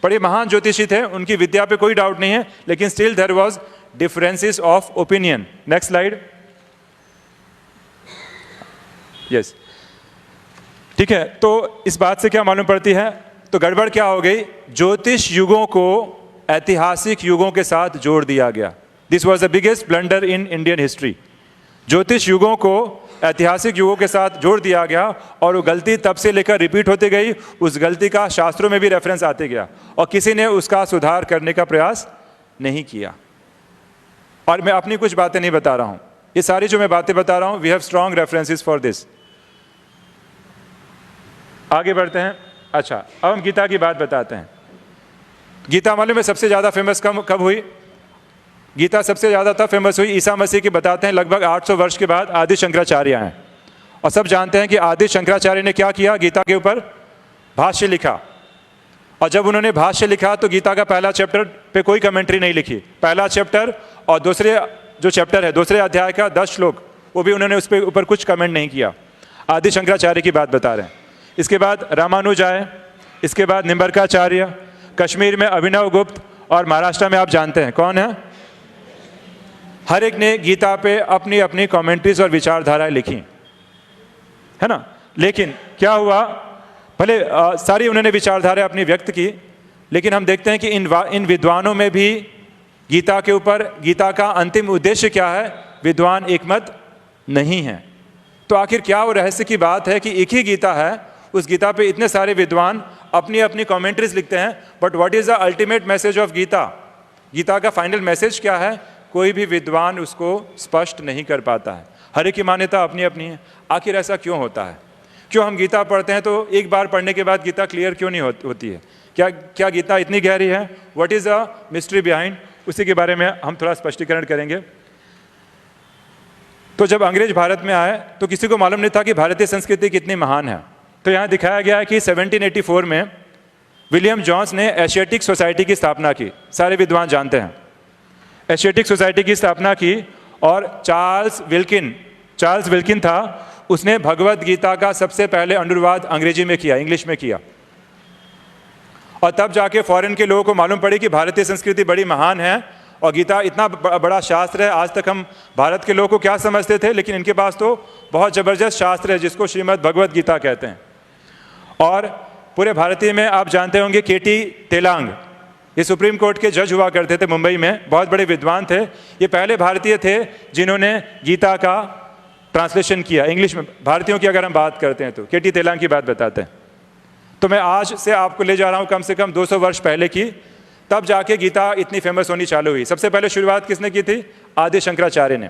बड़े महान ज्योतिषी थे, उनकी विद्या पे कोई डाउट नहीं है, लेकिन still there was differences of opinion. Next slide. Yes, ठीक है। तो इस बात से क्या मालूम पड़ती है, तो गड़बड़ क्या हो गई, ज्योतिष युगों को ऐतिहासिक युगों के साथ जोड़ दिया गया। This was the biggest blunder in Indian history. ज्योतिष युगों को ऐतिहासिक युगों के साथ जोड़ दिया गया और वो गलती तब से लेकर रिपीट होती गई। उस गलती का शास्त्रों में भी रेफरेंस आते गया और किसी ने उसका सुधार करने का प्रयास नहीं किया। और मैं अपनी कुछ बातें नहीं बता रहा हूं, ये सारी जो मैं बातें बता रहा हूं, we have strong references for this. आगे बढ़ते हैं। अच्छा, अब हम गीता की बात बताते हैं। गीता मालूम है सबसे ज़्यादा फेमस कब हुई? गीता सबसे ज़्यादा तब फेमस हुई, ईसा मसीह की बताते हैं लगभग 800 वर्ष के बाद आदि शंकराचार्य आए। और सब जानते हैं कि आदि शंकराचार्य ने क्या किया, गीता के ऊपर भाष्य लिखा। और जब उन्होंने भाष्य लिखा तो गीता का पहला चैप्टर पे कोई कमेंट्री नहीं लिखी। पहला चैप्टर और दूसरे जो चैप्टर है, दूसरे अध्याय का 10 श्लोक, वो भी उन्होंने उस पर ऊपर कुछ कमेंट नहीं किया। आदि शंकराचार्य की बात बता रहे हैं। इसके बाद रामानुज आए, इसके बाद निम्बरकाचार्य, कश्मीर में अभिनव गुप्त, और महाराष्ट्र में आप जानते हैं कौन है। हर एक ने गीता पे अपनी अपनी कमेंट्रीज और विचारधाराएं लिखी, है ना। लेकिन क्या हुआ, भले सारी उन्होंने विचारधाराएं अपनी व्यक्त की, लेकिन हम देखते हैं कि इन विद्वानों में भी गीता के ऊपर, गीता का अंतिम उद्देश्य क्या है, विद्वान एकमत नहीं है। तो आखिर क्या वो रहस्य की बात है कि एक ही गीता है, उस गीता पे इतने सारे विद्वान अपनी अपनी कमेंट्रीज लिखते हैं, but what is the ultimate message of Gita? Gita का फाइनल मैसेज क्या है, कोई भी विद्वान उसको स्पष्ट नहीं कर पाता है। हर एक की मान्यता अपनी अपनी है। आखिर ऐसा क्यों होता है? क्यों हम गीता पढ़ते हैं तो एक बार पढ़ने के बाद गीता क्लियर क्यों नहीं होती है? क्या गीता इतनी गहरी है? What is the mystery behind? उसी के बारे में हम थोड़ा स्पष्टीकरण करेंगे। तो जब अंग्रेज भारत में आए तो किसी को मालूम नहीं था कि भारतीय संस्कृति कितनी महान है। तो यहाँ दिखाया गया है कि 1784 में विलियम जॉन्स ने एशियाटिक सोसाइटी की स्थापना की। सारे विद्वान जानते हैं, एशियाटिक सोसाइटी की स्थापना की। और चार्ल्स विल्किन था, उसने भगवत गीता का सबसे पहले अनुवाद अंग्रेजी में किया, इंग्लिश में किया। और तब जाके फॉरेन के लोगों को मालूम पड़ी कि भारतीय संस्कृति बड़ी महान है और गीता इतना बड़ा शास्त्र है। आज तक हम भारत के लोगों को क्या समझते थे, लेकिन इनके पास तो बहुत ज़बरदस्त शास्त्र है जिसको श्रीमद् भगवत गीता कहते हैं। और पूरे भारतीय में आप जानते होंगे केटी तेलांग, ये सुप्रीम कोर्ट के जज हुआ करते थे मुंबई में, बहुत बड़े विद्वान थे। ये पहले भारतीय थे जिन्होंने गीता का ट्रांसलेशन किया इंग्लिश में। भारतीयों की अगर हम बात करते हैं तो केटी तेलांग की बात बताते हैं। तो मैं आज से आपको ले जा रहा हूँ कम से कम 200 वर्ष पहले की, तब जाके गीता इतनी फेमस होनी चालू हुई। सबसे पहले शुरुआत किसने की थी? आदि शंकराचार्य ने।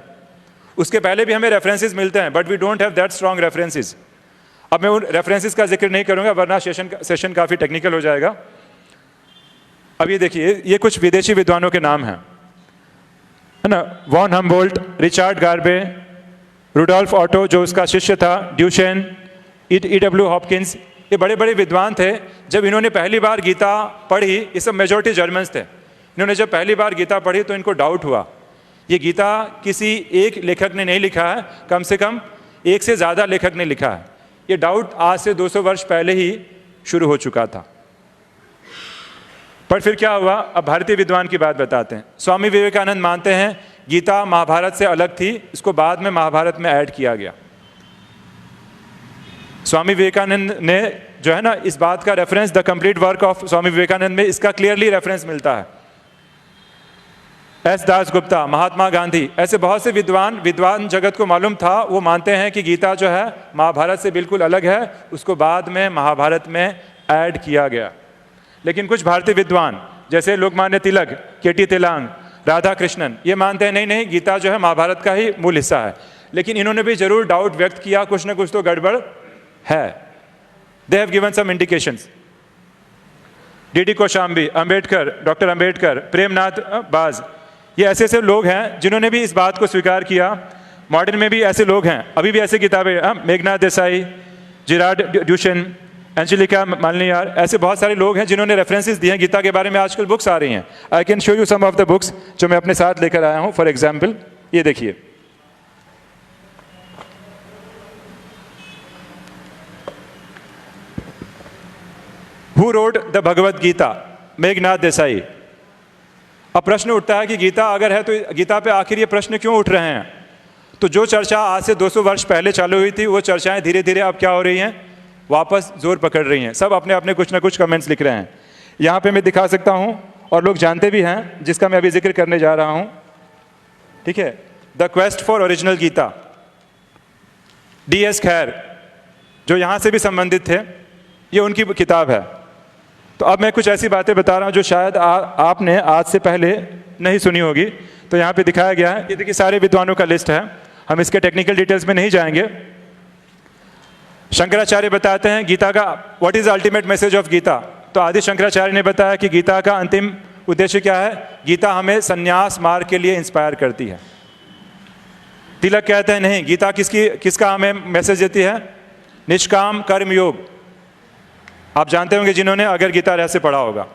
उसके पहले भी हमें रेफरेंसेस मिलते हैं, but we don't have that strong references. अब मैं उन रेफरेंसेस का जिक्र नहीं करूंगा वरना सेशन काफ़ी टेक्निकल हो जाएगा। अब ये देखिए, ये कुछ विदेशी विद्वानों के नाम हैं, है ना। Von Humboldt, Richard Garbe, Rudolf Otto जो उसका शिष्य था, ड्यूशेन, E.W. हॉपकिंस, ये बड़े बड़े विद्वान थे। जब इन्होंने पहली बार गीता पढ़ी, ये सब मेजॉरिटी जर्मन्स थे, इन्होंने जब पहली बार गीता पढ़ी तो इनको डाउट हुआ, ये गीता किसी एक लेखक ने नहीं लिखा है, कम से कम एक से ज़्यादा लेखक ने लिखा है। ये डाउट आज से 200 वर्ष पहले ही शुरू हो चुका था। पर फिर क्या हुआ, अब भारतीय विद्वान की बात बताते हैं। स्वामी विवेकानंद मानते हैं गीता महाभारत से अलग थी, इसको बाद में महाभारत में ऐड किया गया। स्वामी विवेकानंद ने जो है ना, इस बात का reference the complete work of Swami Vivekananda में इसका क्लियरली रेफरेंस मिलता है। एस दासगुप्ता, महात्मा गांधी, ऐसे बहुत से विद्वान जगत को मालूम था, वो मानते हैं कि गीता जो है महाभारत से बिल्कुल अलग है, उसको बाद में महाभारत में ऐड किया गया। लेकिन कुछ भारतीय विद्वान जैसे लोकमान्य तिलक, केटी तेलांग, राधा कृष्णन, ये मानते हैं नहीं नहीं, गीता जो है महाभारत का ही मूल हिस्सा है। लेकिन इन्होंने भी जरूर डाउट व्यक्त किया, कुछ ना कुछ तो गड़बड़ है। They have given some indications. D Kosambi, Ambedkar, doctor Ambedkar, Premnath Baz, ये ऐसे ऐसे लोग हैं जिन्होंने भी इस बात को स्वीकार किया। मॉडर्न में भी ऐसे लोग हैं, अभी भी ऐसी किताबें, Meghnad Desai, Gerard Deussen, Angelika Malinar, ऐसे बहुत सारे लोग हैं जिन्होंने रेफरेंसेस दिए हैं गीता के बारे में। आजकल बुक्स आ रही हैं। I can show you some of the books जो मैं अपने साथ लेकर आया हूं। फॉर एग्जाम्पल ये देखिए, who wrote the Bhagavad Gita, Meghnath Desai. अब प्रश्न उठता है कि गीता अगर है तो गीता पे आखिर ये प्रश्न क्यों उठ रहे हैं? तो जो चर्चा आज से 200 वर्ष पहले चालू हुई थी, वो चर्चाएं धीरे धीरे अब क्या हो रही हैं, वापस जोर पकड़ रही हैं। सब अपने अपने कुछ ना कुछ कमेंट्स लिख रहे हैं। यहाँ पे मैं दिखा सकता हूँ और लोग जानते भी हैं, जिसका मैं अभी जिक्र करने जा रहा हूँ। ठीक है, the quest for original Gita, DS खैर, जो यहाँ से भी संबंधित थे, ये उनकी किताब है। तो अब मैं कुछ ऐसी बातें बता रहा हूँ जो शायद आपने आज से पहले नहीं सुनी होगी। तो यहाँ पे दिखाया गया है, ये देखिए सारे विद्वानों का लिस्ट है, हम इसके टेक्निकल डिटेल्स में नहीं जाएंगे। शंकराचार्य बताते हैं गीता का what is ultimate message of Gita. तो आदि शंकराचार्य ने बताया कि गीता का अंतिम उद्देश्य क्या है, गीता हमें संन्यास मार्ग के लिए इंस्पायर करती है। तिलक कहते हैं नहीं, गीता किसका हमें मैसेज देती है, निष्काम कर्म योग। आप जानते होंगे जिन्होंने अगर गीता रहस्य पढ़ा होगा।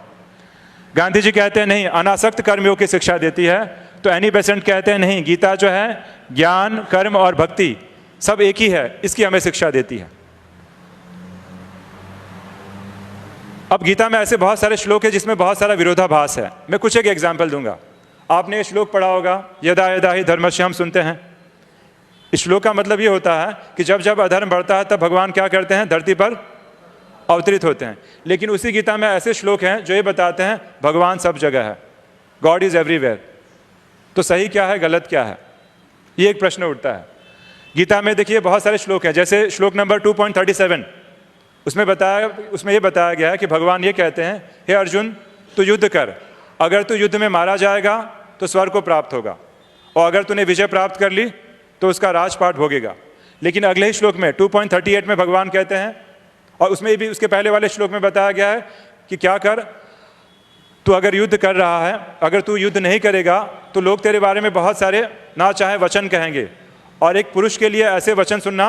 गांधी जी कहते हैं नहीं, अनासक्त कर्मयोग की शिक्षा देती है। तो एनी बेसेंट कहते हैं नहीं, गीता जो है ज्ञान, कर्म और भक्ति सब एक ही है, इसकी हमें शिक्षा देती है। अब गीता में ऐसे बहुत सारे श्लोक हैं जिसमें बहुत सारा विरोधाभास है। मैं कुछ एक एग्जाम्पल दूंगा। आपने ये श्लोक पढ़ा होगा, यदा यदा ही धर्मस्य, हम सुनते हैं। इस श्लोक का मतलब ये होता है कि जब जब अधर्म बढ़ता है तब भगवान क्या करते हैं, धरती पर अवतरित होते हैं। लेकिन उसी गीता में ऐसे श्लोक हैं जो ये बताते हैं भगवान सब जगह है, गॉड इज एवरीवेयर। तो सही क्या है, गलत क्या है, ये एक प्रश्न उठता है। गीता में देखिए बहुत सारे श्लोक हैं, जैसे श्लोक नंबर 2.37, उसमें ये बताया गया है कि भगवान ये कहते हैं, हे अर्जुन तू युद्ध कर, अगर तू युद्ध में मारा जाएगा तो स्वर्ग को प्राप्त होगा, और अगर तूने विजय प्राप्त कर ली तो उसका राजपाट भोगेगा। लेकिन अगले ही श्लोक में 2.38 में भगवान कहते हैं, और उसमें भी उसके पहले वाले श्लोक में बताया गया है कि क्या कर, तू अगर युद्ध कर रहा है, अगर तू युद्ध नहीं करेगा तो लोग तेरे बारे में बहुत सारे ना चाहे वचन कहेंगे, और एक पुरुष के लिए ऐसे वचन सुनना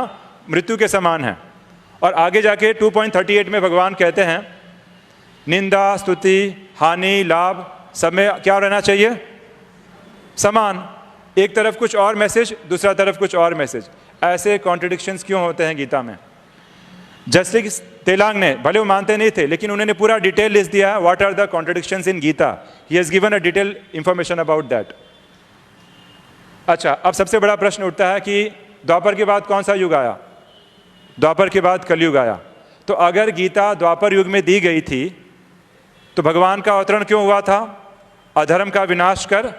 मृत्यु के समान है। और आगे जाके 2.38 में भगवान कहते हैं, निंदा, स्तुति, हानि, लाभ सब में क्या रहना चाहिए, समान। एक तरफ कुछ और मैसेज, दूसरा तरफ कुछ और मैसेज। ऐसे कॉन्ट्रडिक्शंस क्यों होते हैं गीता में? जस्टिस तेलांग ने, भले वो मानते नहीं थे, लेकिन उन्होंने पूरा डिटेल लिस्ट दिया है, what are the contradictions in Gita. He has given a detail information about that. अच्छा, अब सबसे बड़ा प्रश्न उठता है कि द्वापर के बाद कौन सा युग आया? द्वापर के बाद कलयुग आया। तो अगर गीता द्वापर युग में दी गई थी तो भगवान का अवतरण क्यों हुआ था? अधर्म का विनाश कर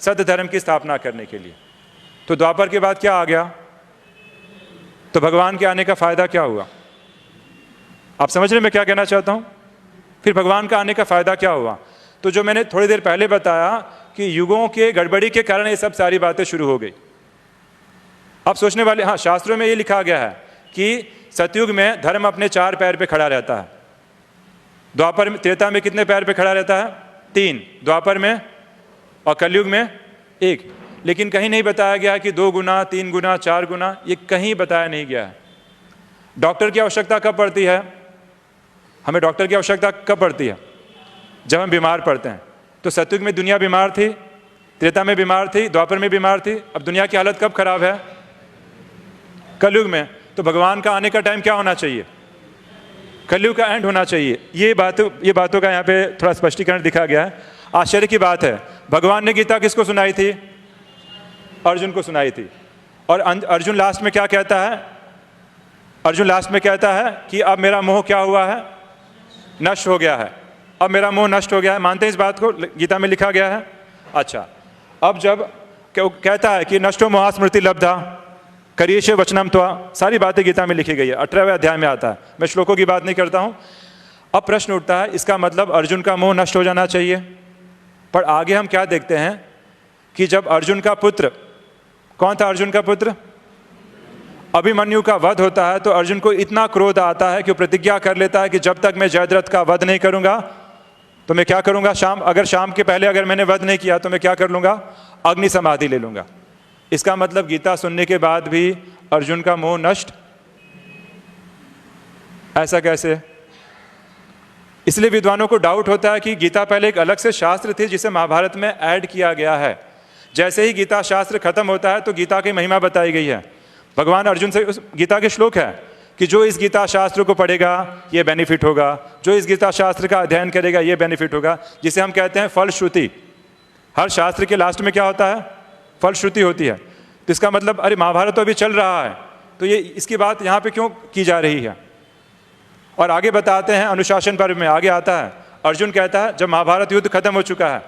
सत्य धर्म की स्थापना करने के लिए। तो द्वापर के बाद क्या आ गया? तो भगवान के आने का फायदा क्या हुआ? आप समझ रहे मैं क्या कहना चाहता हूं? फिर भगवान का आने का फायदा क्या हुआ? तो जो मैंने थोड़ी देर पहले बताया कि युगों के गड़बड़ी के कारण ये सब सारी बातें शुरू हो गई। अब सोचने वाले, हाँ, शास्त्रों में ये लिखा गया है कि सतयुग में धर्म अपने 4 पैर पे खड़ा रहता है। द्वापर में, त्रेता में कितने पैर पे खड़ा रहता है? 3। द्वापर में और कलयुग में 1। लेकिन कहीं नहीं बताया गया कि 2 गुना, 3 गुना, 4 गुना, ये कहीं बताया नहीं गया है। डॉक्टर की आवश्यकता कब पड़ती है? हमें डॉक्टर की आवश्यकता कब पड़ती है? जब हम बीमार पड़ते हैं। तो सतयुग में दुनिया बीमार थी, त्रेता में बीमार थी, द्वापर में बीमार थी। अब दुनिया की हालत कब खराब है? कलयुग में। तो भगवान का आने का टाइम क्या होना चाहिए? कलयुग का एंड होना चाहिए। ये बातों का यहाँ पे थोड़ा स्पष्टीकरण दिखा गया है। आश्चर्य की बात है, भगवान ने गीता किसको सुनाई थी? अर्जुन को सुनाई थी। और अर्जुन लास्ट में क्या कहता है? अर्जुन लास्ट में कहता है कि अब मेरा मोह क्या हुआ है, नष्ट हो गया है, अब मेरा मोह नष्ट हो गया है। मानते हैं इस बात को, गीता में लिखा गया है। अच्छा, अब जब कहता है कि नष्टो मोहा स्मृति लब्धा करियेश वचनम त्वा, सारी बातें गीता में लिखी गई है, 18वें अध्याय में आता है। मैं श्लोकों की बात नहीं करता हूँ। अब प्रश्न उठता है, इसका मतलब अर्जुन का मोह नष्ट हो जाना चाहिए। पर आगे हम क्या देखते हैं कि जब अर्जुन का पुत्र, कौन था अर्जुन का पुत्र, अभिमन्यु का वध होता है, तो अर्जुन को इतना क्रोध आता है कि वो प्रतिज्ञा कर लेता है कि जब तक मैं जयद्रथ का वध नहीं करूंगा तो मैं क्या करूंगा, अगर शाम के पहले अगर मैंने वध नहीं किया तो मैं क्या कर लूंगा, अग्नि समाधि ले लूंगा। इसका मतलब गीता सुनने के बाद भी अर्जुन का मोह नष्ट, ऐसा कैसे? इसलिए विद्वानों को डाउट होता है कि गीता पहले एक अलग से शास्त्र थी जिसे महाभारत में ऐड किया गया है। जैसे ही गीता शास्त्र खत्म होता है तो गीता की महिमा बताई गई है। भगवान अर्जुन से, उस गीता के श्लोक है कि जो इस गीता शास्त्र को पढ़ेगा ये बेनिफिट होगा, जो इस गीता शास्त्र का अध्ययन करेगा ये बेनिफिट होगा, जिसे हम कहते हैं फलश्रुति। हर शास्त्र के लास्ट में क्या होता है, फलश्रुति होती है। तो इसका मतलब अरे महाभारत तो अभी चल रहा है, तो ये इसकी बात यहाँ पे क्यों की जा रही है? और आगे बताते हैं अनुशासन पर्व में आगे आता है, अर्जुन कहता है जब महाभारत युद्ध खत्म हो चुका है,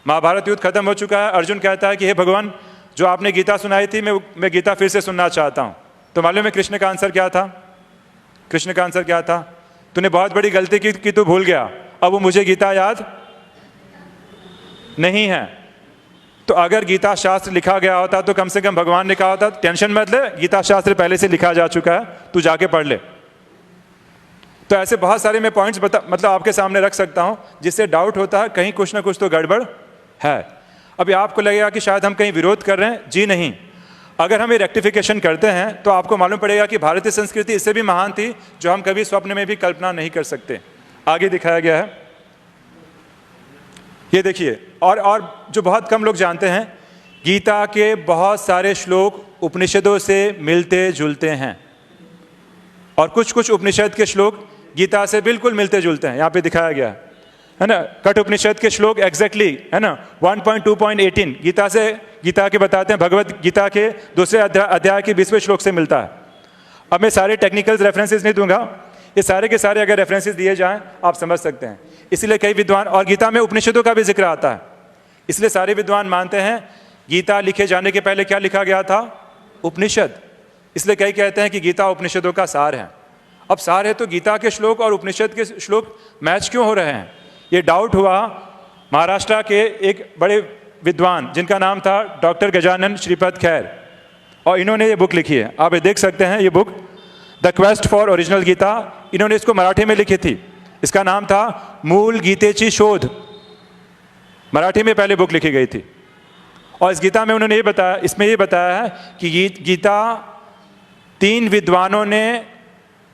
महाभारत युद्ध खत्म हो चुका है, अर्जुन कहता है कि हे भगवान, जो आपने गीता सुनाई थी मैं गीता फिर से सुनना चाहता हूँ। तो मालूम है कृष्ण का आंसर क्या था? कृष्ण का आंसर क्या था? तूने बहुत बड़ी गलती की कि तू भूल गया, अब वो मुझे गीता याद नहीं है। तो अगर गीता शास्त्र लिखा गया होता तो कम से कम भगवान ने कहा होता टेंशन मत ले, गीता शास्त्र पहले से लिखा जा चुका है, तू जाके पढ़ ले। तो ऐसे बहुत सारे मैं पॉइंट्स मतलब आपके सामने रख सकता हूं जिससे डाउट होता है कहीं कुछ ना कुछ तो गड़बड़ है। अभी आपको लगेगा कि शायद हम कहीं विरोध कर रहे हैं, जी नहीं। अगर हम ये रेक्टिफिकेशन करते हैं तो आपको मालूम पड़ेगा कि भारतीय संस्कृति इससे भी महान थी जो हम कभी स्वप्न में भी कल्पना नहीं कर सकते। आगे दिखाया गया है, ये देखिए। और जो बहुत कम लोग जानते हैं, गीता के बहुत सारे श्लोक उपनिषदों से मिलते जुलते हैं और कुछ कुछ उपनिषद के श्लोक गीता से बिल्कुल मिलते जुलते हैं। यहाँ पे दिखाया गया है ना, कठ उपनिषद के श्लोक एग्जैक्टली है ना 1.2.18 गीता के बताते हैं, भगवत गीता के दूसरे अध्याय के 20वें श्लोक से मिलता है। अब मैं सारे टेक्निकल रेफरेंसेस नहीं दूंगा, ये सारे के सारे अगर रेफरेंसेस दिए जाएं आप समझ सकते हैं। इसलिए कई विद्वान, और गीता में उपनिषदों का भी जिक्र आता है, इसलिए सारे विद्वान मानते हैं गीता लिखे जाने के पहले क्या लिखा गया था, उपनिषद। इसलिए कई कहते हैं कि गीता उपनिषदों का सार है। अब सार है तो गीता के श्लोक और उपनिषद के श्लोक मैच क्यों हो रहे हैं? ये डाउट हुआ महाराष्ट्र के एक बड़े विद्वान जिनका नाम था डॉक्टर गजानन श्रीपद खैर, और इन्होंने ये बुक लिखी है, आप ये देख सकते हैं, ये book the quest for original Gita. इन्होंने इसको मराठी में लिखी थी, इसका नाम था मूल गीतेची शोध, मराठी में पहले बुक लिखी गई थी। और इस गीता में उन्होंने ये बताया, इसमें ये बताया है कि गीता 3 विद्वानों ने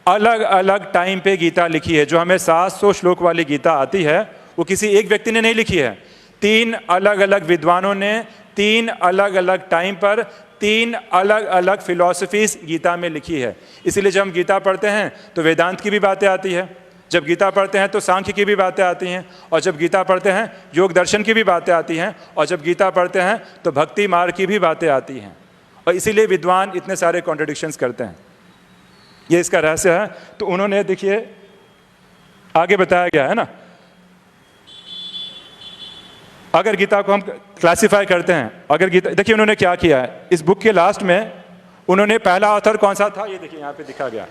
अलग अलग टाइम पे गीता लिखी है। जो हमें 700 श्लोक वाली गीता आती है वो किसी एक व्यक्ति ने नहीं लिखी है, 3 अलग अलग विद्वानों ने 3 अलग अलग टाइम पर 3 अलग अलग फिलॉसफीज गीता में लिखी है। इसीलिए जब हम गीता पढ़ते हैं तो वेदांत की भी बातें आती है, जब गीता पढ़ते हैं तो सांख्य की भी बातें आती हैं, और जब गीता पढ़ते हैं योग दर्शन की भी बातें आती हैं, और जब गीता पढ़ते हैं तो भक्ति मार्ग की भी बातें आती हैं। और इसीलिए विद्वान इतने सारे कॉन्ट्रडिक्शंस करते हैं, ये इसका रहस्य है। तो उन्होंने देखिए आगे बताया गया है ना, अगर गीता को हम क्लासिफाई करते हैं, अगर गीता, देखिए उन्होंने क्या किया है इस बुक के लास्ट में, उन्होंने पहला ऑथर कौन सा था ये देखिए यहाँ पे दिखा गया,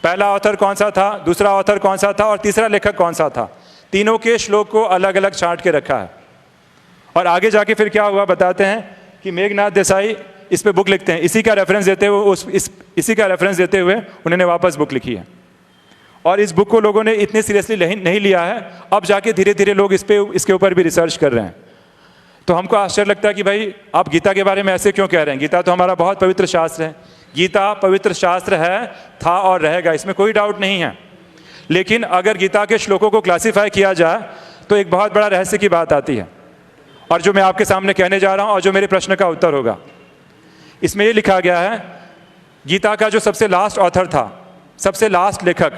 पहला ऑथर कौन सा था, दूसरा ऑथर कौन सा था और तीसरा लेखक कौन सा था, तीनों के श्लोक को अलग अलग छांट के रखा है। और आगे जाके फिर क्या हुआ बताते हैं कि मेघनाथ देसाई इस पे बुक लिखते हैं, इसी का रेफरेंस देते हुए इसी का रेफरेंस देते हुए उन्होंने वापस बुक लिखी है। और इस बुक को लोगों ने इतने सीरियसली नहीं लिया है, अब जाके धीरे धीरे लोग इसके ऊपर भी रिसर्च कर रहे हैं। तो हमको आश्चर्य लगता है कि भाई आप गीता के बारे में ऐसे क्यों कह रहे हैं, गीता तो हमारा बहुत पवित्र शास्त्र है, गीता पवित्र शास्त्र है, था और रहेगा, इसमें कोई डाउट नहीं है। लेकिन अगर गीता के श्लोकों को क्लासीफाई किया जाए तो एक बहुत बड़ा रहस्य की बात आती है, और जो मैं आपके सामने कहने जा रहा हूँ और जो मेरे प्रश्न का उत्तर होगा। इसमें ये लिखा गया है, गीता का जो सबसे लास्ट ऑथर था, सबसे लास्ट लेखक,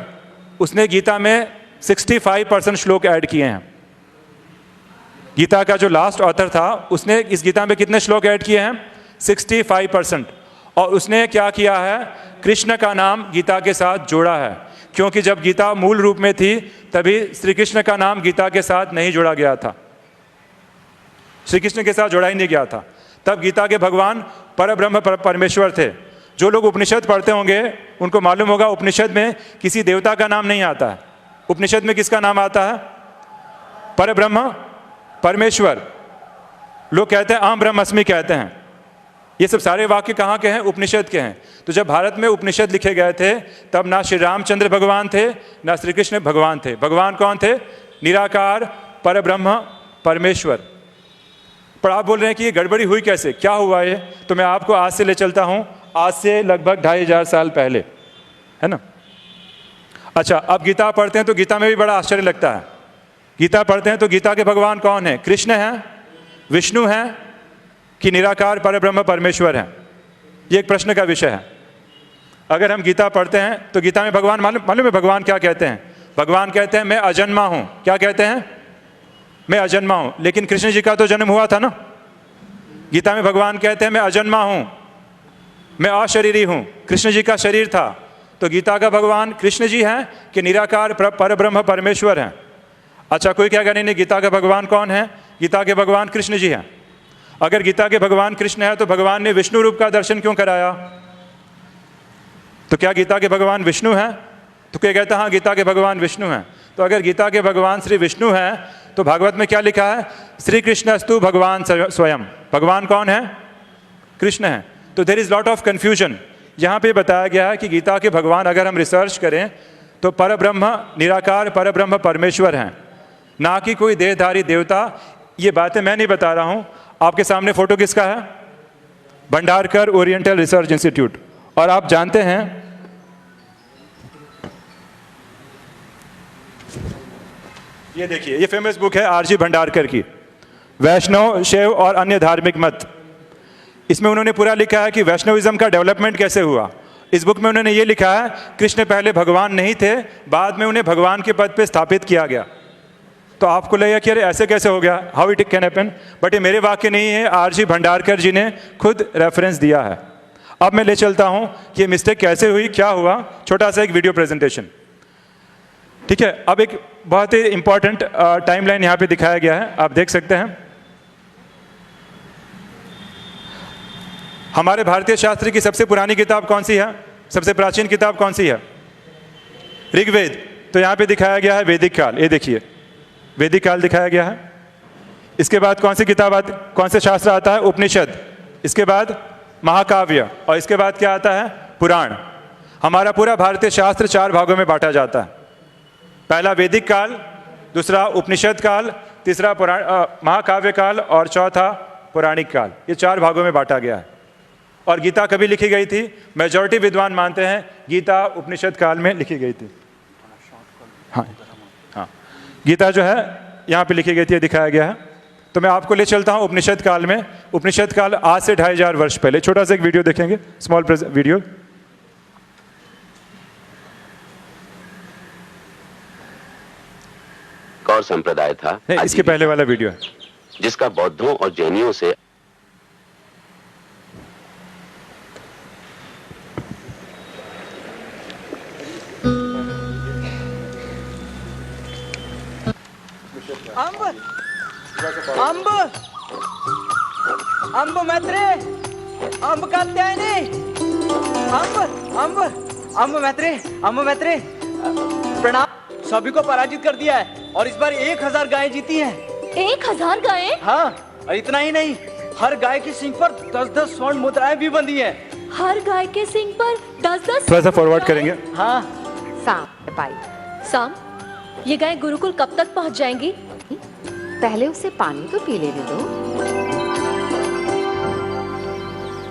उसने गीता में 65% श्लोक ऐड किए हैं। गीता का जो लास्ट ऑथर था उसने इस गीता में कितने श्लोक ऐड किए हैं, 65%। और उसने क्या किया है, कृष्ण का नाम गीता के साथ जोड़ा है, क्योंकि जब गीता मूल रूप में थी तभी श्री कृष्ण का नाम गीता के साथ नहीं जोड़ा गया था, श्री कृष्ण के साथ जोड़ा ही नहीं गया था। तब गीता के भगवान परब्रह्म परमेश्वर थे। जो लोग उपनिषद पढ़ते होंगे उनको मालूम होगा उपनिषद में किसी देवता का नाम नहीं आता है। उपनिषद में किसका नाम आता है? परब्रह्म परमेश्वर। लोग कहते हैं अहम ब्रह्मस्मि कहते हैं। ये सब सारे वाक्य कहाँ के हैं? उपनिषद के हैं। तो जब भारत में उपनिषद लिखे गए थे तब ना श्री रामचंद्र भगवान थे ना श्री कृष्ण भगवान थे। भगवान कौन थे? निराकार परब्रह्म परमेश्वर। पर आप बोल रहे हैं कि ये गड़बड़ी हुई कैसे, क्या हुआ ये? तो मैं आपको आज से ले चलता हूँ, आज से लगभग 2500 साल पहले, है ना। अच्छा, अब गीता पढ़ते हैं तो गीता में भी बड़ा आश्चर्य लगता है। गीता पढ़ते हैं तो गीता के भगवान कौन है? कृष्ण हैं, विष्णु हैं कि निराकार परब्रह्म परमेश्वर हैं? ये एक प्रश्न का विषय है। अगर हम गीता पढ़ते हैं तो गीता में भगवान मालूम है भगवान क्या कहते हैं? भगवान कहते हैं मैं अजन्मा हूँ। क्या कहते हैं? मैं अजन्मा हूँ। लेकिन कृष्ण जी का तो जन्म हुआ था ना। गीता में भगवान कहते हैं मैं अजन्मा हूँ, मैं अशरीरी हूँ। कृष्ण जी का शरीर था। तो गीता का भगवान कृष्ण जी हैं कि निराकार परब्रह्म परमेश्वर हैं? अच्छा, कोई कहेगा नहीं, गीता का भगवान कौन है? गीता के भगवान कृष्ण जी हैं। अगर गीता के भगवान कृष्ण है तो भगवान ने विष्णु रूप का दर्शन क्यों कराया? तो क्या गीता के भगवान विष्णु हैं? तो क्या कहता है हाँ गीता के भगवान विष्णु हैं। तो अगर गीता के भगवान श्री विष्णु हैं तो भागवत में क्या लिखा है? श्री कृष्णस्तु भगवान स्वयं। भगवान कौन है? कृष्ण है। तो there is lot of confusion. यहाँ पे बताया गया है कि गीता के भगवान अगर हम रिसर्च करें तो परब्रह्म निराकार परब्रह्म परमेश्वर हैं, ना कि कोई देहधारी देवता। ये बातें मैं नहीं बता रहा हूँ, आपके सामने फोटो किसका है? Bhandarkar oriental research institute. और आप जानते हैं ये देखिए, ये फेमस बुक है आरजी भंडारकर की, वैष्णव शैव और अन्य धार्मिक मत। इसमें उन्होंने पूरा लिखा है कि वैष्णविज्म का डेवलपमेंट कैसे हुआ। इस बुक में उन्होंने ये लिखा है कृष्ण पहले भगवान नहीं थे, बाद में उन्हें भगवान के पद पे स्थापित किया गया। तो आपको लगेगा कि अरे ऐसे कैसे हो गया, how it can happen. But ये मेरे वाक्य नहीं है, आरजी भंडारकर जी ने खुद रेफरेंस दिया है। अब मैं ले चलता हूँ कि ये मिस्टेक कैसे हुई, क्या हुआ। छोटा सा एक वीडियो प्रेजेंटेशन, ठीक है। अब एक बहुत ही इंपॉर्टेंट टाइमलाइन यहाँ पे दिखाया गया है, आप देख सकते हैं। हमारे भारतीय शास्त्र की सबसे पुरानी किताब कौन सी है? सबसे प्राचीन किताब कौन सी है? ऋग्वेद। तो यहाँ पे दिखाया गया है वैदिक काल। ये देखिए, वैदिक काल दिखाया गया है। इसके बाद कौन सी किताब आती, कौन से शास्त्र आता है? उपनिषद। इसके बाद महाकाव्य, और इसके बाद क्या आता है? पुराण। हमारा पूरा भारतीय शास्त्र 4 भागों में बांटा जाता है। पहला वैदिक काल, दूसरा उपनिषद काल, तीसरा महाकाव्य काल और चौथा पौराणिक काल। ये 4 भागों में बांटा गया है। और गीता कभी लिखी गई थी? मेजॉरिटी विद्वान मानते हैं गीता उपनिषद काल में लिखी गई थी। हाँ हाँ, गीता जो है यहाँ पे लिखी गई थी, दिखाया गया है। तो मैं आपको ले चलता हूँ उपनिषद काल में। उपनिषद काल आज से 2500 वर्ष पहले। छोटा सा एक वीडियो देखेंगे, स्मॉल वीडियो। कौर संप्रदाय था, इसके पहले वाला वीडियो है, जिसका बौद्धों और जैनियों से अंब मैत्रे, अंब कात्यायनी, अंब मैत्रे प्रणाम। सभी को पराजित कर दिया है और इस बार 1000 गायें जीती हैं। 1000 गायें? हाँ, और इतना ही नहीं, हर गाय के सिंग पर 10-10 स्वर्ण मुद्राएं भी बंधी हैं। हर गाय के सिंग पर 10-10? थोड़ा सा फॉरवर्ड करेंगे। हाँ। साम, ये गाय गुरुकुल कब तक पहुंच जाएंगी? पहले उसे पानी तो पी लेने दो।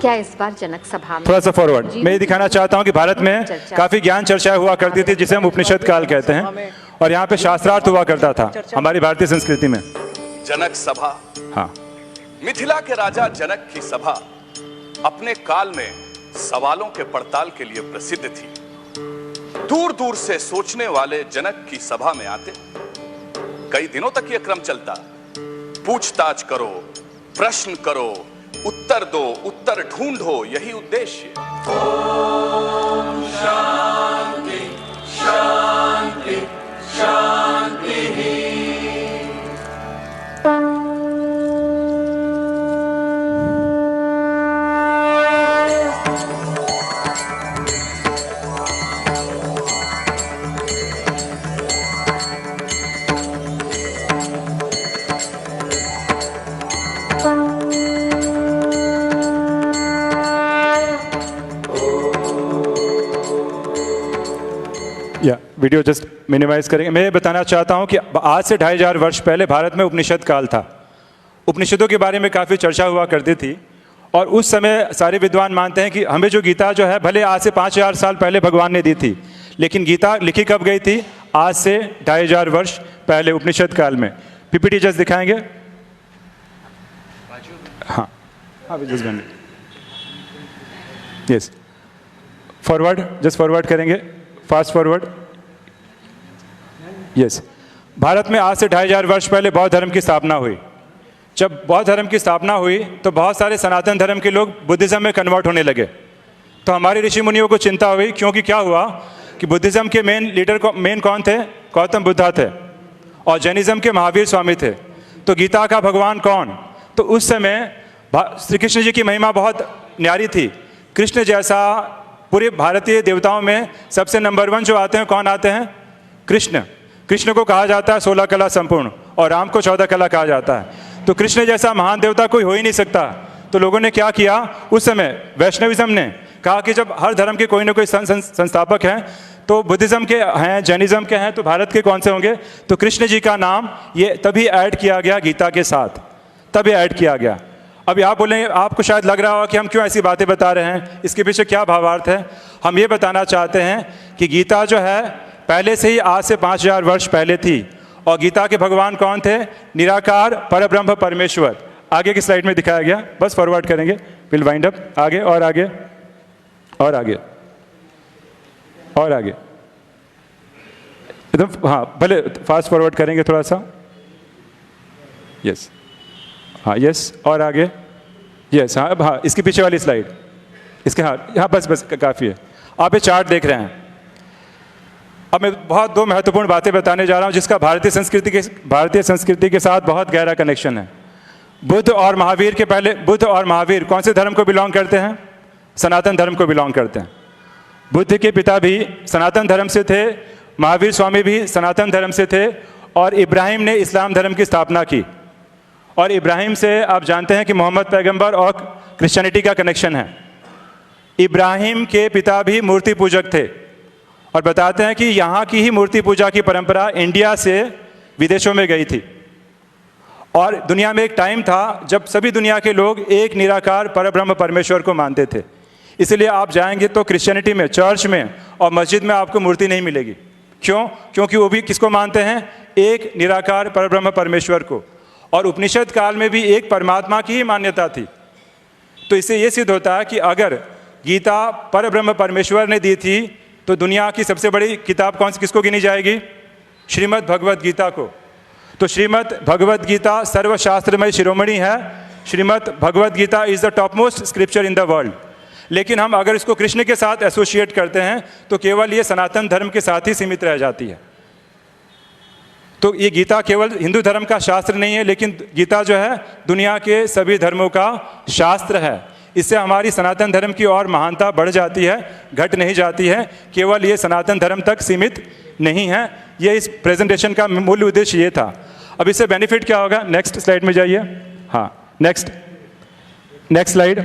क्या इस बार जनक सभा में? थोड़ा सा फॉरवर्ड। मैं ये दिखाना चाहता हूँ कि भारत में काफी ज्ञान चर्चा हुआ करती थी, जिसे हम उपनिषद काल कहते हैं, और यहाँ पे शास्त्रार्थ हुआ करता था हमारी भारतीय संस्कृति में। जनक सभा, हाँ, मिथिला के राजा जनक की सभा अपने काल में सवालों के पड़ताल के लिए प्रसिद्ध थी। दूर दूर से सोचने वाले जनक की सभा में आते। कई दिनों तक यह क्रम चलता। पूछताछ करो, प्रश्न करो, उत्तर दो, उत्तर ढूंढो, यही उद्देश्य। या वीडियो जस्ट मिनिमाइज करेंगे। मैं ये बताना चाहता हूँ कि आज से 2500 वर्ष पहले भारत में उपनिषद काल था। उपनिषदों के बारे में काफ़ी चर्चा हुआ करती थी और उस समय सारे विद्वान मानते हैं कि हमें जो गीता जो है भले आज से 5000 साल पहले भगवान ने दी थी, लेकिन गीता लिखी कब गई थी? आज से 2500 वर्ष पहले उपनिषद काल में। पीपीटी जस्ट दिखाएंगे। हाँ हाँ, just yes, forward, just forward करेंगे, फास्ट फॉरवर्ड। यस, भारत में आज से 2500 वर्ष पहले बौद्ध धर्म की स्थापना हुई। जब बौद्ध धर्म की स्थापना हुई तो बहुत सारे सनातन धर्म के लोग बुद्धिज़्म में कन्वर्ट होने लगे। तो हमारे ऋषि मुनियों को चिंता हुई, क्योंकि क्या हुआ कि बुद्धिज़्म के मेन कौन थे? गौतम बुद्धा थे, और जैनिज़्म के महावीर स्वामी थे। तो गीता का भगवान कौन? तो उस समय श्री कृष्ण जी की महिमा बहुत न्यारी थी। कृष्ण जैसा पूरे भारतीय देवताओं में सबसे नंबर 1 जो आते हैं, कौन आते हैं? कृष्ण। कृष्ण को कहा जाता है 16 कला संपूर्ण, और राम को 14 कला कहा जाता है। तो कृष्ण जैसा महान देवता कोई हो ही नहीं सकता। तो लोगों ने क्या किया उस समय? वैष्णविज्म ने कहा कि जब हर धर्म के कोई ना कोई संस्थापक हैं, तो बुद्धिज़्म के हैं, जैनिज़्म के हैं, तो भारत के कौन से होंगे? तो कृष्ण जी का नाम ये तभी ऐड किया गया गीता के साथ, तभी ऐड किया गया। अभी आप बोलेंगे, आपको शायद लग रहा हो कि हम क्यों ऐसी बातें बता रहे हैं, इसके पीछे क्या भावार्थ है? हम ये बताना चाहते हैं कि गीता जो है पहले से ही आज से 5000 वर्ष पहले थी, और गीता के भगवान कौन थे? निराकार परब्रह्म परमेश्वर। आगे की स्लाइड में दिखाया गया, बस फॉरवर्ड करेंगे, विल वाइंड अप। आगे और आगे और आगे और आगे, एकदम हाँ, भले फास्ट फॉरवर्ड करेंगे थोड़ा सा। यस, हाँ, यस, और आगे, यस, हाँ, अब हाँ, इसके पीछे वाली स्लाइड, इसके, हाँ बस काफ़ी है। आप ये चार्ट देख रहे हैं। अब मैं बहुत 2 महत्वपूर्ण बातें बताने जा रहा हूँ जिसका भारतीय संस्कृति के साथ बहुत गहरा कनेक्शन है। बुद्ध और महावीर के पहले, बुद्ध और महावीर कौन से धर्म को बिलोंग करते हैं? सनातन धर्म को बिलोंग करते हैं। बुद्ध के पिता भी सनातन धर्म से थे, महावीर स्वामी भी सनातन धर्म से थे, और इब्राहिम ने इस्लाम धर्म की स्थापना की। और इब्राहिम से आप जानते हैं कि मोहम्मद पैगंबर और क्रिश्चियनिटी का कनेक्शन है। इब्राहिम के पिता भी मूर्ति पूजक थे, और बताते हैं कि यहाँ की ही मूर्ति पूजा की परंपरा इंडिया से विदेशों में गई थी। और दुनिया में एक टाइम था जब सभी दुनिया के लोग एक निराकार परब्रह्म परमेश्वर को मानते थे। इसलिए आप जाएंगे तो क्रिश्चियनिटी में, चर्च में और मस्जिद में आपको मूर्ति नहीं मिलेगी। क्यों? क्योंकि वो भी किसको मानते हैं? एक निराकार परब्रह्म परमेश्वर को। और उपनिषद काल में भी एक परमात्मा की ही मान्यता थी। तो इससे ये सिद्ध होता है कि अगर गीता परब्रह्म परमेश्वर ने दी थी, तो दुनिया की सबसे बड़ी किताब कौन सी, किसको गिनी जाएगी? श्रीमद् भगवद गीता को। तो श्रीमद् भगवद गीता सर्वशास्त्रमय शिरोमणि है। Shrimad Bhagavad Gita is the top most scripture in the world. लेकिन हम अगर इसको कृष्ण के साथ एसोसिएट करते हैं तो केवल ये सनातन धर्म के साथ ही सीमित रह जाती है। तो ये गीता केवल हिंदू धर्म का शास्त्र नहीं है, लेकिन गीता जो है दुनिया के सभी धर्मों का शास्त्र है। इससे हमारी सनातन धर्म की और महानता बढ़ जाती है, घट नहीं जाती है। केवल ये सनातन धर्म तक सीमित नहीं है। ये इस प्रेजेंटेशन का मूल उद्देश्य ये था। अब इससे बेनिफिट क्या होगा? नेक्स्ट स्लाइड में जाइए। हाँ, नेक्स्ट स्लाइड।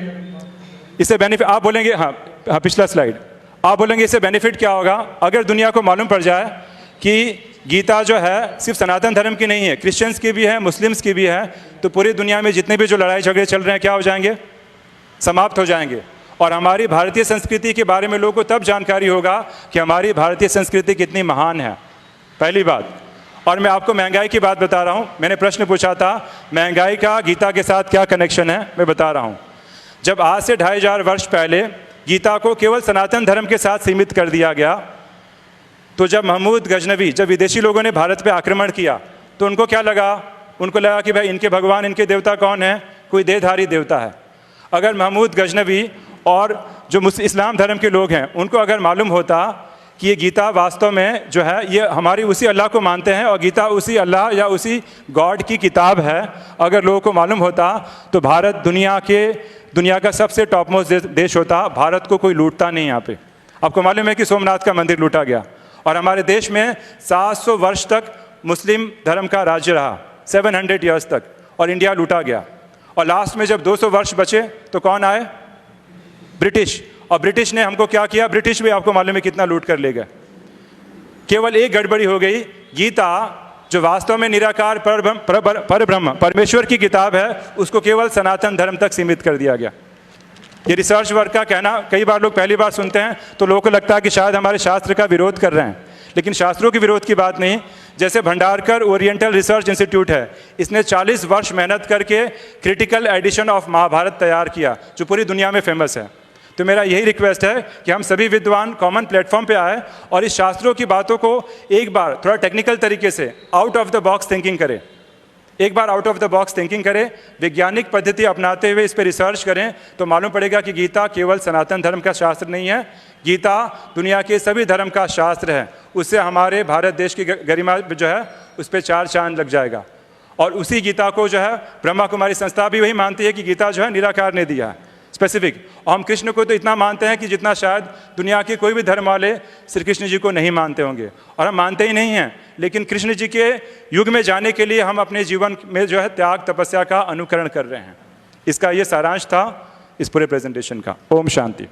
इससे बेनिफिट आप बोलेंगे, हाँ पिछला स्लाइड। आप बोलेंगे इससे बेनिफिट क्या होगा? अगर दुनिया को मालूम पड़ जाए कि गीता जो है सिर्फ सनातन धर्म की नहीं है, क्रिश्चियंस की भी है, मुस्लिम्स की भी है, तो पूरी दुनिया में जितने भी जो लड़ाई झगड़े चल रहे हैं क्या हो जाएंगे? समाप्त हो जाएंगे। और हमारी भारतीय संस्कृति के बारे में लोगों को तब जानकारी होगा कि हमारी भारतीय संस्कृति कितनी महान है, पहली बात। और मैं आपको महंगाई की बात बता रहा हूँ। मैंने प्रश्न पूछा था महंगाई का गीता के साथ क्या कनेक्शन है, मैं बता रहा हूँ। जब आज से 2500 वर्ष पहले गीता को केवल सनातन धर्म के साथ सीमित कर दिया गया, तो जब महमूद गजनवी, जब विदेशी लोगों ने भारत पे आक्रमण किया, तो उनको क्या लगा? उनको लगा कि भाई इनके भगवान, इनके देवता कौन है? कोई देहधारी देवता है। अगर महमूद गजनवी और जो इस्लाम धर्म के लोग हैं उनको अगर मालूम होता कि ये गीता वास्तव में जो है ये हमारी उसी अल्लाह को मानते हैं और गीता उसी अल्लाह या उसी गॉड की किताब है, अगर लोगों को मालूम होता तो भारत दुनिया का सबसे टॉप मोस्ट देश होता। भारत को कोई लूटता नहीं यहाँ पे। आपको मालूम है कि सोमनाथ का मंदिर लूटा गया और हमारे देश में 700 वर्ष तक मुस्लिम धर्म का राज्य रहा, 700 ईयर्स तक, और इंडिया लूटा गया। और लास्ट में जब 200 वर्ष बचे तो कौन आए? ब्रिटिश। और ब्रिटिश ने हमको क्या किया? ब्रिटिश भी आपको मालूम है कितना लूट कर ले गए। केवल एक गड़बड़ी हो गई, गीता जो वास्तव में निराकार परब्रह्म परमेश्वर की किताब है उसको केवल सनातन धर्म तक सीमित कर दिया गया। ये रिसर्च वर्क का कहना कई बार लोग पहली बार सुनते हैं तो लोगों को लगता है कि शायद हमारे शास्त्र का विरोध कर रहे हैं, लेकिन शास्त्रों के विरोध की बात नहीं। जैसे भंडारकर ओरिएंटल रिसर्च इंस्टीट्यूट है, इसने 40 वर्ष मेहनत करके क्रिटिकल एडिशन ऑफ महाभारत तैयार किया जो पूरी दुनिया में फेमस है। तो मेरा यही रिक्वेस्ट है कि हम सभी विद्वान कॉमन प्लेटफॉर्म पे आए और इस शास्त्रों की बातों को एक बार थोड़ा टेक्निकल तरीके से out of the box thinking करें, एक बार out of the box thinking करें, वैज्ञानिक पद्धति अपनाते हुए इस पर रिसर्च करें तो मालूम पड़ेगा कि गीता केवल सनातन धर्म का शास्त्र नहीं है, गीता दुनिया के सभी धर्म का शास्त्र है। उससे हमारे भारत देश की गरिमा जो है उस पर 4 चांद लग जाएगा। और उसी गीता को जो है ब्रह्मा कुमारी संस्था भी वही मानती है कि गीता जो है निराकार ने दिया है स्पेसिफिक। और हम कृष्ण को तो इतना मानते हैं कि जितना शायद दुनिया के कोई भी धर्म वाले श्री कृष्ण जी को नहीं मानते होंगे, और हम मानते ही नहीं हैं, लेकिन कृष्ण जी के युग में जाने के लिए हम अपने जीवन में जो है त्याग तपस्या का अनुकरण कर रहे हैं। इसका ये सारांश था इस पूरे प्रेजेंटेशन का। ओम शांति।